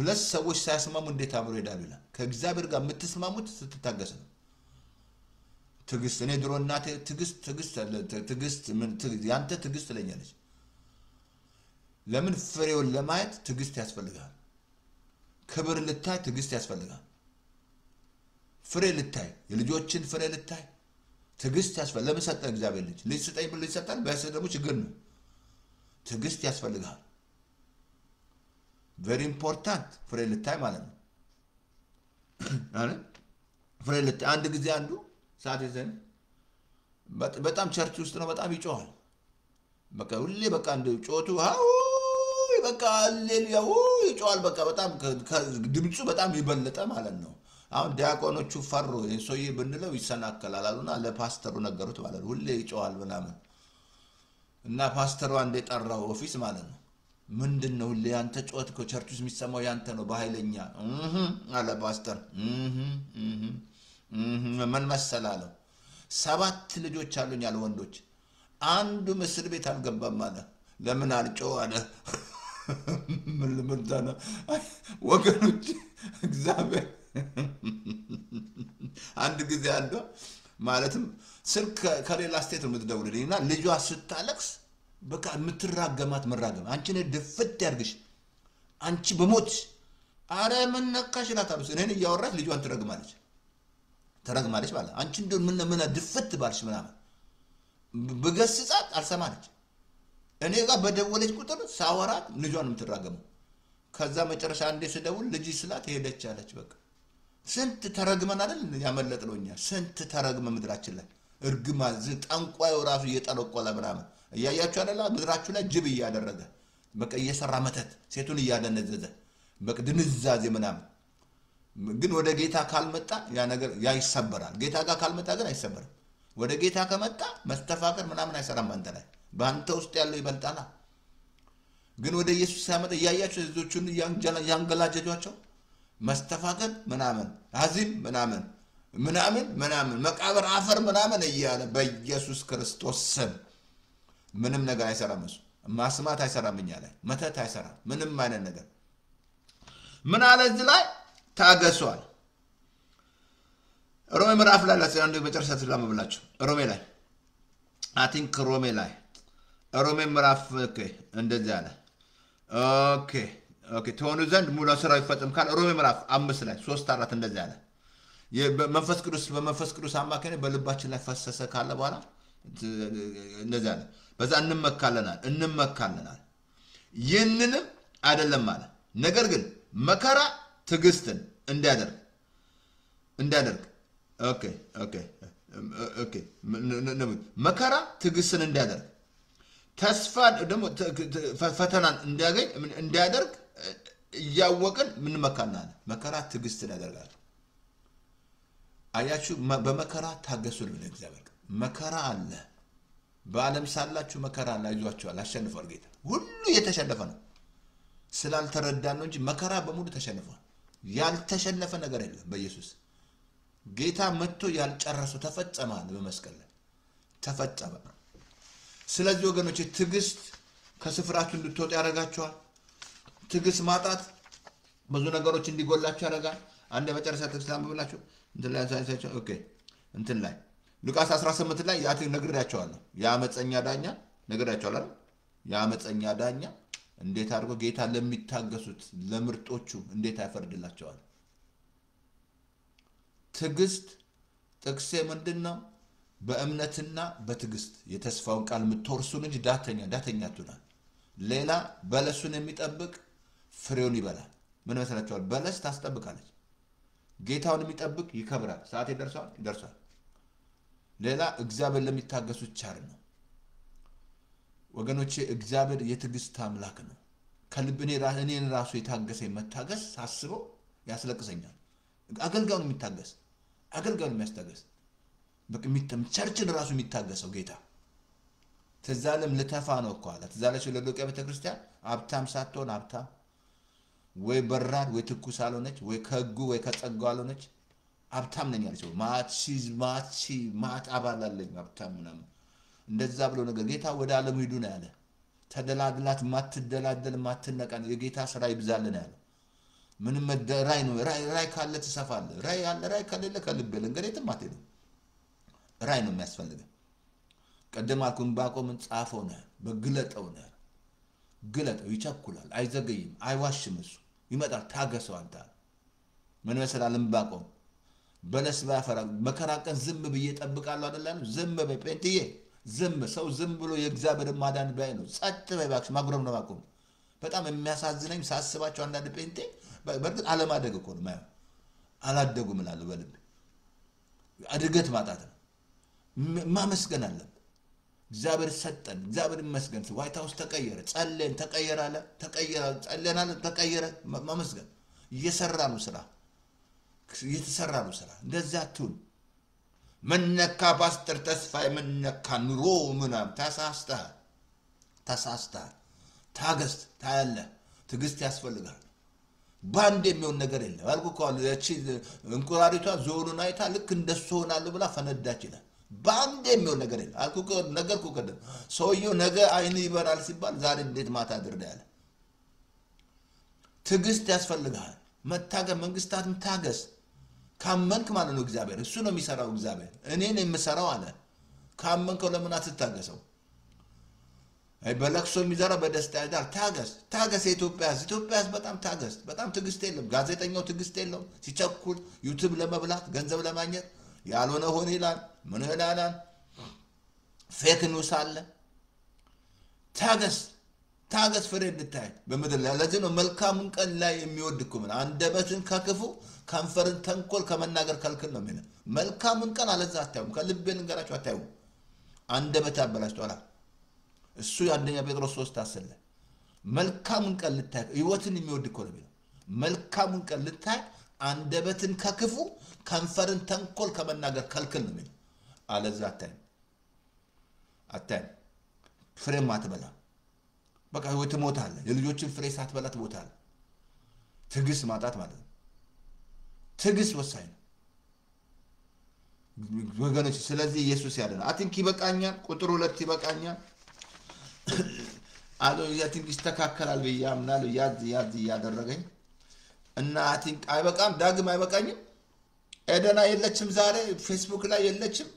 Speaker 1: ሁለት ሰዎች ሳይስማሙ እንዴት አብሮ ይሄዳሉ ይላል። ከእግዚአብሔር ጋር የምትስማሙት ስትታገስ ነው። ትግስት እኔ ድሮ እናቴ ትግስት ያንተ ትግስት ትለኛለች። ለምን ፍሬውን ለማየት ትግስት ያስፈልጋል። ክብር ልታይ ትግስት ያስፈልጋል። ፍሬ ልታይ የልጆችን ፍሬ ልታይ ትግስት ያስፈልጋል። ለምን ሰጠ እግዚአብሔር ልጅ ስጠኝ ብሎ ይሰጣል። በያሰ ደግሞ ችግር ነው። ትግስት ያስፈልጋል። very important ፍሬ ልታይ ማለት ነው አይደል? ፍሬ ልታይ አንድ ጊዜ አንዱ ሰዓት ይዘን በጣም ቸርች ውስጥ ነው በጣም ይጮሃል። በቃ ሁሌ በቃ እንደ ጮቱ በቃ ሃሌሉያ ይጮሃል። በቃ በጣም ድምጹ በጣም ይበለጠ ማለት ነው። አሁን ዲያቆኖቹ ፈሩ ሰውዬ ብንለው ይሰናከላል አሉና ለፓስተሩ ነገሩት ማለት ነው። ሁሌ ይጮሃል ምናምን እና ፓስተሩ አንዴ ጠራው ኦፊስ ማለት ነው። ምንድነው ሁሌ አንተ ጮት ቸርች ውስጥ የሚሰማው ያንተ ነው በኃይለኛ አለ ፓስተር። ምን መሰላለው 7 ልጆች አሉኝ ያለ ወንዶች አንዱ እስር ቤት አልገባም ማለት ለምን አልጮህ አለ። ምን ታና ወገኖች እግዚአብሔር አንድ ጊዜ አንዷ ማለትም ስልክ ከሌላ ስቴት ነው የምትደውልልኝና ልጇ ስታለቅስ በቃ የምትራገማት መራገም አንቺ ነህ ድፍት ያርግሽ አንቺ በሞት አረ ምን ነካሽ ላታሉስ እኔን እያወራች ልጇን ትረግማለች ማለት አንቺ እንደው ምን ድፍት ባልሽ ምናምን በገስጻት አልሰማለች። እኔ ጋር በደወለች ቁጥር ሳወራት ልጇን የምትራገመው ከዛ መጨረሻ አንዴ ስደውል ልጅ ስላት ሄደች አለች። በቃ ስንት ተረግመን አይደል ያመለጥነውኛ ስንት ተረግመ ምድራችን ላይ እርግማ ጠንቋዩ ራሱ እየጠለቆለ ምናምን እያያችሁ አይደል ምድራችሁ ላይ ጅብ እያደረገ በቃ እየሰራ መተት ሴቱን እያደነዘዘ በቃ ድንዛዜ ምናምን ግን ወደ ጌታ ካልመጣ ያ ነገር ያ ይሰበራል። ጌታ ጋር ካልመጣ ግን አይሰበርም። ወደ ጌታ ከመጣ መስተፋቀር ምናምን አይሰራም። አንተ ላይ በአንተ ውስጥ ያለው ይበልጣል። ግን ወደ ኢየሱስ ሲያመጣ እያያችሁ እዞቹን ያንገላጀጇቸው መስተፋቀር ምናምን አዚም ምናምን መቃብር አፈር ምናምን እያለ በኢየሱስ ክርስቶስ ስም ምንም ነገር አይሰራም። እሱ ማስማት አይሰራም። እኛ ላይ መተት አይሰራም። ምንም አይነት ነገር ምን አለ እዚህ ላይ ታገሷል። ሮሜ ምዕራፍ ላይ ለአንድ መጨረሻ ስለማብላችሁ ሮሜ ላይ አይ ቲንክ ሮሜ ምዕራፍ እንደዚህ አለ። ኦኬ ተሆኑ ዘንድ ሙሉ ስራው ይፈጸም ካለ ሮሜ ምዕራፍ 5 ላይ 3-4 እንደዚህ አለ። በመንፈስ ቅዱስ አማካኝነት በልባችን ላይ ፈሰሰ ካለ በኋላ እንደዚህ አለ። በዛ እንመካለናል ይህንንም አይደለም አለ ነገር ግን መከራ ትዕግስትን እንዲያደርግ መከራ ትዕግስትን እንዲያደርግ ተስፋ ደግሞ ፈተናን እንዲያደርግ እያወቅን ምን መካናል መከራ ትዕግስትን ያደርጋል። አያችሁ በመከራ ታገሱ ነው እግዚአብሔር። መከራ አለ በዓለም ሳላችሁ መከራ አለ። አይዟችኋል አሸንፏል ጌታ። ሁሉ የተሸነፈ ነው ስላልተረዳን ነው እንጂ መከራ በሙሉ ተሸንፏል። ያልተሸነፈ ነገር የለም በኢየሱስ ጌታ መጥቶ ያልጨረሰው ተፈጸመ በመስቀል ላይ ተፈጸመ። ስለዚህ ወገኖች ትዕግስት ከስፍራችሁ እንድትወጡ ያደርጋችኋል። ትዕግስት ማጣት ብዙ ነገሮች እንዲጎላችሁ ያደርጋል። አንድ መጨረሻ ጥቅስ አንብብላችሁ እንትን ላይ ሳይሳቸው እንትን ላይ ሉቃስ 18 ላይ ያት ነግሬያቸዋለሁ። ያመፀኛ ዳኛ ነግሬያቸዋለሁ። ያመፀኛ ዳኛ እንዴት አድርጎ ጌታ ለሚታገሱት ለምርጦቹ እንዴት ያፈርድላቸዋል። ትዕግስት ጥቅሴ ምንድነው? በእምነትና በትዕግስት የተስፋውን ቃል የምትወርሱን እንጂ ዳተኛ አትሁኑ። ሌላ በለሱን የሚጠብቅ ፍሬውን ይበላል። ምን መሰላችኋል? በለስ ታስጠብቃለች። ጌታውን የሚጠብቅ ይከብራል። ሰዓት ይደርሳል። ሌላ እግዚአብሔር ለሚታገሱት ቻር ነው። ወገኖቼ እግዚአብሔር የትዕግስት አምላክ ነው። ከልብ እኔን ራሱ የታገሰ መታገስ ሳስበው ያስለቅሰኛል። አገልጋዩን የሚያስታገስ በቅሚተም ቸርችን ራሱ የሚታገሰው ጌታ ተዛለም ለተፋ ነው እኮ አለ። ተዛለች ለሎቂያ ቤተክርስቲያን ሀብታም ሳትሆን ሀብታም ወይ በራድ ወይ ትኩስ አልሆነች ወይ ከጉ ወይ ከጸጋው አልሆነች ሀብታም ነኝ አለች። ማት አባላለኝ ሀብታም ምናምን እንደዛ ብሎ ነገር ጌታ ወደ ዓለም ሂዱ ነው ያለ። ተደላድላት ማትደላደል ማትነቃን የጌታ ስራ ይብዛልን ያለ። ምንም ራይ ነው ራይ ካለ ተሰፋለ ራይ ያለ ራይ ካለ ከልብ ለንገሬትም አትሄድም ራይ ነው የሚያስፈልገው ቀደም አልኩን ባቆም ጻፈው ነው በግለጠው ነው ግለጠው ይቸኩላል አይዘገይም አይዋሽም እሱ ይመጣል ታገሰው አንተ ምን መሰላል እንባቆም በለስ ባፈራ መከራቀን ዝም ብዬ ጠብቃለሁ አይደለም ዝም በጴንጥዬ ዝም ሰው ዝም ብሎ የእግዚአብሔር ማዳን ባይ ነው ጸጥ በባክሽ ማግረም ነው ባቆም በጣም የሚያሳዝነኝ ሳስባቸው አንዳንድ ጴንጤ በርግጥ አለማደግ እኮ ነው ማለት አላደጉም እላለሁ በልብ አድገት ማጣት ነው ማመስገን አለ እግዚአብሔር ሰጠን እግዚአብሔር ይመስገን ዋይት ሃውስ ተቀየረ ጸለን ተቀየረ አለ ተቀየረ ጸለናል ተቀየረ ማመስገን እየሰራ ነው ስራ እየተሰራ ነው ስራ እንደዛ አትሁን መነካ ፓስተር ተስፋዬ መነካ ኑሮ ምናም ተሳስታ ታገስ ታያለ ትግስት ያስፈልጋል ባንድ የሚሆን ነገር የለም አልኩ እቺ እንቁራሪቷ ዞኑን አይታ ልክ እንደሱ ሆናለሁ ብላ ፈነዳች ይላል ባንድ የሚሆን ነገር የለም አልኩ ነገርኩ ከደ ሰውየው ነገ አይን ይበራል ሲባል ዛሬ እንዴት ማታ አድርዳ ያለ ትግስት ያስፈልጋል መታገስ መንግስታትን ታገስ ካመንክ ማለት ነው እግዚአብሔር እሱ ነው የሚሰራው እግዚአብሔር እኔ ነኝ የምሰራው አለ ካመንከው ለምን አትታገሰው አይ በለክሶ የሚዘራ በደስታ ያዳር ታገስ ኢትዮጵያስ በጣም ታገስ በጣም ትግስት የለም ጋዜጠኛው ትግስት የለም ሲቸኩል ዩቲዩብ ለመብላት ገንዘብ ለማግኘት ያልሆነ ሆነ ይላል ምን ይላል ፌክ ኒውስ አለ ታገስ ፍሬ እንድታይ በመድር ላይ ለዚህ ነው መልካሙን ቀን ላይ የሚወድኩ ምን አንደበትን ከክፉ ከንፈርን ተንኮል ከመናገር ከልክል ነው የሚለው መልካሙን ቀን አለዛ አታዩም ከልቤን እንገራችሁ አታዩም አንደበት ያበላሽቷል እሱ አንደኛ ጴጥሮስ 3:10 መልካሙን ቀን ልታይ ህይወትን የሚወድ እኮ ነው የሚለው መልካሙን ቀን ልታይ አንደበትን ከክፉ ከንፈርን ተንኮል ከመናገር ከልክል ነው የሚለው አለዛ አታዩም ፍሬም አትበላ በቃ ህይወት ሞታለ የልጆችን ፍሬ ሳትበላ ትሞታለ ትግስት ማጣት ማለት ነው ትግስት ወሳኝ ነው ወገኖች ስለዚህ ኢየሱስ ያለና አቲንክ ይበቃኛል ቁጥር 2 ይበቃኛል አሎ ያቲንክ ይስተካከላል በያምናል ያዝ ያደረገኝ እና አቲንክ አይበቃም ዳግም አይበቃኝም ኤደና የለችም ዛሬ ፌስቡክ ላይ የለችም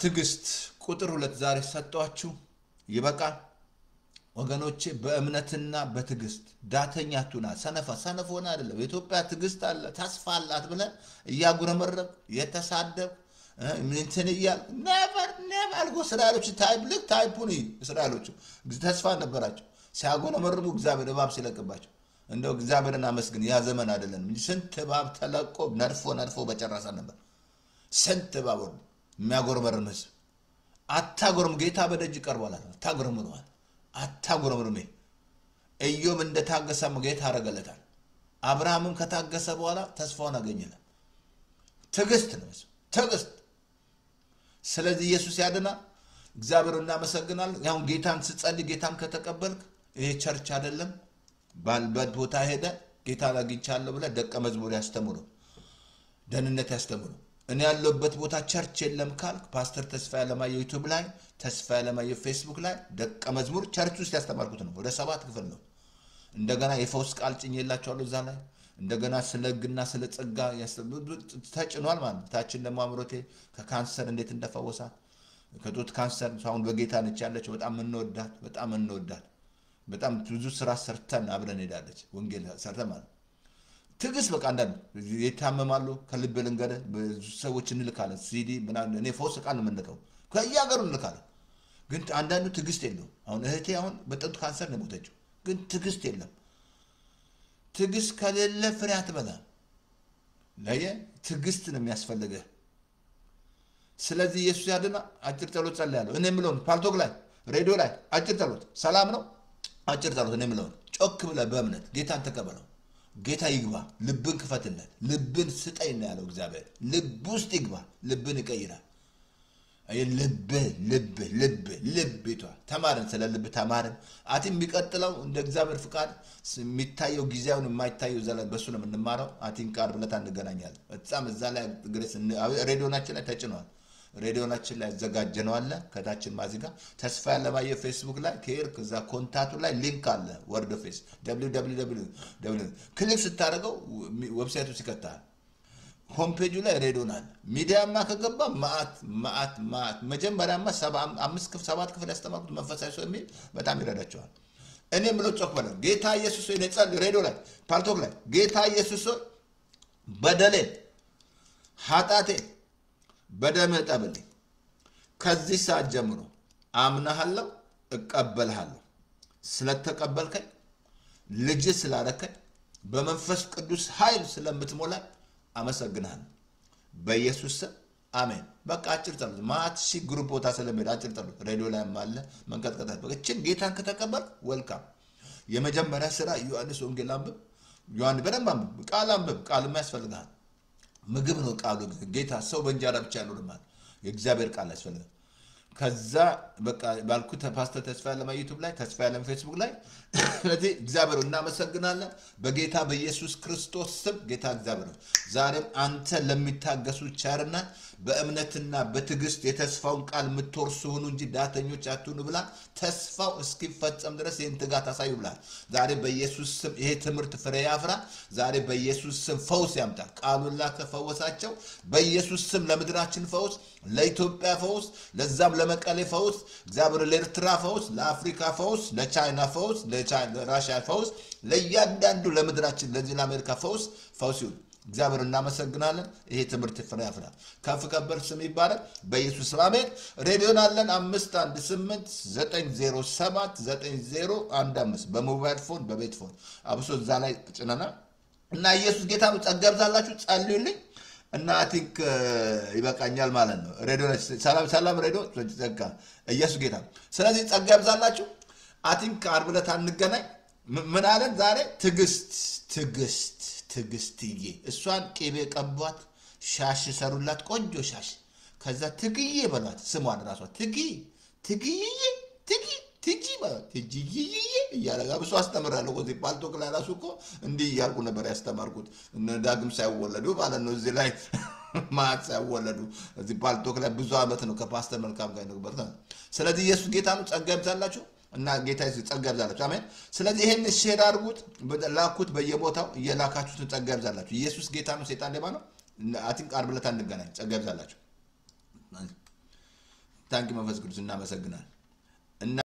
Speaker 1: ትግስት ቁጥር 2 ዛሬ ሰጣችሁ ይበቃል ወገኖቼ በእምነትና በትግስት ዳተኛ አትሁና ሰነፍ ሆነ አይደለም ኢትዮጵያ ትግስት አለ ተስፋ አላት ብለን እያጉረመረብ የተሳደብ እንትን ይያል never አልጎ እስራኤሎች ታይፑን እስራኤሎች ተስፋ ነበራቸው ሲያጉረመርሙ እግዚአብሔር እባብ ሲለቅባቸው እንደው እግዚአብሔርን አመስግን ያ ዘመን አይደለም እንጂ ስንት እባብ ተለቆ ነርፎ በጨረሰ ነበር ስንት እባብ የሚያጉረመርም ህዝብ አታጉረም ጌታ በደጅ ቀርቧል አታጉረምርም ኢዮብ እንደታገሰ ጌታ አረጋለታል አብርሃምም ከታገሰ በኋላ ተስፋውን አገኘለ ትግስት ነው ትግስት ስለዚህ ኢየሱስ ያድና እግዚአብሔርን እናመሰግናለን ያው ጌታን ስጸልይ ጌታን ከተቀበልክ ይሄ ቸርች አይደለም ባልበት ቦታ ሄደ ጌታ ላግኝቻለሁ ብለ ደቀ መዝሙር ያስተምሩ ደህንነት ያስተምሩ እኔ ያለበት ቦታ ቸርች የለም ካልክ ፓስተር ተስፋ ያለማየ ዩቲዩብ ላይ ተስፋ ያለማየ ፌስቡክ ላይ ደቀ መዝሙር ቸርች ውስጥ ያስተማርኩት ነው ወደ 7 ክፍል ነው እንደገና የፈውስ ቃል ጭኝላችኋለሁ እዛ ላይ እንደገና ስለ ሕግና ስለ ጸጋ ተጭኗል ማለት ታችን ደግሞ አምሮቴ ከካንሰር እንዴት እንደፈወሳት ከጡት ካንሰር አሁን በጌታ ነች ያለችው በጣም እንወዳት በጣም ብዙ ስራ ሰርተን አብረን ሄዳለች ወንጌል ሰርተን ማለት ትግስት በቃ አንዳንድ የታመማሉ ከልብ ልንገረ ሰዎች እንልካለን ሲዲ ምናምን እኔ ፈውስ ቃል ምንልከው ከያገሩ እንልካለን ግን አንዳንዱ ትግስት የለው አሁን እህቴ አሁን በጡት ካንሰር ነው ሞተችው ግን ትግስት የለም ትግስት ከሌለ ፍሬ አትበላ ለየ ትግስት ነው የሚያስፈልገው ስለዚህ ኢየሱስ ያድና አጭር ጸሎት ጸልያለሁ እኔ ምለው ፓልቶክ ላይ ሬዲዮ ላይ አጭር ጸሎት ሰላም ነው አጭር ጸሎት እኔ ምለው ጮክ ብለ በእምነት ጌታን ተቀበለው ጌታ ይግባ ልብን ክፈትለት ልብን ስጠኝ ነው ያለው እግዚአብሔር ልብ ውስጥ ይግባ ልብን ይቀይራል አይ ልብ ይቷ ተማረን ስለ ልብ ተማረን አቲም የሚቀጥለው እንደ እግዚአብሔር ፍቃድ የሚታየው ጊዜውን የማይታየው ዘላ በሱ ነው የምንማረው አቲም ቃል ብለታ እንገናኛለን በጣም እዛ ላይ ግሬስ ሬዲዮናችን ላይ ተጭኗል ሬዲዮናችን ላይ ያዘጋጀነው አለ ከታችን ማዚጋ ተስፋ ያለማየ ፌስቡክ ላይ ከሄድክ እዛ ኮንታክቱ ላይ ሊንክ አለ ወርድ ፌስ www ክሊክ ስታደርገው ዌብሳይቱ ሲከታል ሆም ፔጁ ላይ ሬዲዮናል ሚዲያማ ከገባ ማአት መጀመሪያማ 7 ክፍል ያስተማርኩት መንፈሳዊ ሰው የሚል በጣም ይረዳቸዋል እኔም ብሎ ጾክ በለ ጌታ ኢየሱስ ሆይ ነጻል ሬዲዮ ላይ ፓልቶክ ላይ ጌታ ኢየሱስ ሆይ በደሌ ኃጢአቴ በደም ጠብልኝ ከዚህ ሰዓት ጀምሮ አምናለሁ እቀበልሃለሁ ስለተቀበልከኝ ልጅ ስላረከኝ በመንፈስ ቅዱስ ኃይል ስለምትሞላ አመሰግናለሁ በኢየሱስ ስም አሜን በቃ አጭር ጸሎት ማትሺ ግሩፕ ቦታ ስለሚሄድ አጭር ጸሎት ሬዲዮ ላይ ማለ መንቀጥቀጣት በእችን ጌታን ከተቀበል ወልካም የመጀመሪያ ስራ ዮሐንስ ወንጌል አንብብ ዮሐንስ በደንብ አንብብ ቃል ያስፈልጋል ምግብ ነው ቃሉ ጌታ ሰው በእንጀራ ብቻ አይኖርም የእግዚአብሔር ቃል ያስፈልጋል ከዛ በቃ ባልኩት ፓስተር ተስፋ ያለም ዩቲዩብ ላይ ተስፋ ያለም ፌስቡክ ላይ ስለዚህ እግዚአብሔር እናመሰግናለን በጌታ በኢየሱስ ክርስቶስ ስም ጌታ እግዚአብሔር ዛሬም አንተ ለሚታገሱ ቻርና በእምነትና በትግስት የተስፋውን ቃል ምትወርሱ ሁኑ እንጂ ዳተኞች አትሁኑ ብላ ተስፋው እስኪፈጸም ድረስ የእንትጋት አሳዩ ብላ ዛሬ በኢየሱስ ስም ይሄ ትምህርት ፍሬ ያፍራ ዛሬ በኢየሱስ ስም ፈውስ ያምጣ ቃሉን ላከፈወሳቸው በኢየሱስ ስም ለምድራችን ፈውስ ለኢትዮጵያ ፈውስ ለዛም ለመቀሌ ፈውስ እግዚአብሔር ለኤርትራ ፈውስ ለአፍሪካ ፈውስ ለቻይና ፈውስ ለራሽያ ፈውስ ለያንዳንዱ ለምድራችን ለዚህ ለአሜሪካ ፈውስ ይሁን እግዚአብሔር እናመሰግናለን ይሄ ትምህርት ፍሬ ያፍራ ከፍ ከበር ስም ይባረክ በኢየሱስ ስም አሜን ሬዲዮን አለን 518907901 በሞባይል ፎን በቤት ፎን አብሶ እዛ ላይ ጭነና እና ኢየሱስ ጌታ ነው ጸጋብዛላችሁ ጸልዩልኝ እና አቲክ ይበቃኛል ማለት ነው ሬዲዮ ሰላም ሬዲዮ ጸጋ ኢየሱስ ጌታ ስለዚህ ጸጋብዛላችሁ አቲክ ዓርብ ዕለት አንገናኝ ምን አለን ዛሬ ትግስትዬ እሷን ቅቤ ቀቧት ሻሽ ሰሩላት ቆንጆ ሻሽ ከዛ ትግዬ በሏት ስሟን ራሷ ትግዬ ማለት ትግዬ እያለጋ ብሶ አስተምራለሁ ወዚ ፓልቶክ ላይ ራሱ እኮ እንዲህ እያልኩ ነበር ያስተማርኩት ዳግም ሳይወለዱ ማለት ነው እዚህ ላይ ማት ሳይወለዱ እዚህ ፓልቶክ ላይ ብዙ አመት ነው ከፓስተር መልካም ጋር ነበር ስለዚህ ኢየሱስ ጌታ ነው ጸጋ ይብዛላችሁ እና ጌታ ኢየሱስ ጸጋ ይብዛላችሁ አሜን ስለዚህ ይሄን ሼር አድርጉት ላኩት በየቦታው እየላካችሁት ጸጋ ይብዛላችሁ ኢየሱስ ጌታ ነው ሰይጣን ሌባ ነው አቲንክ ዓርብ ዕለት እንገናኝ ጸጋ ይብዛላችሁ ታንኪ መንፈስ ቅዱስ እናመሰግናለን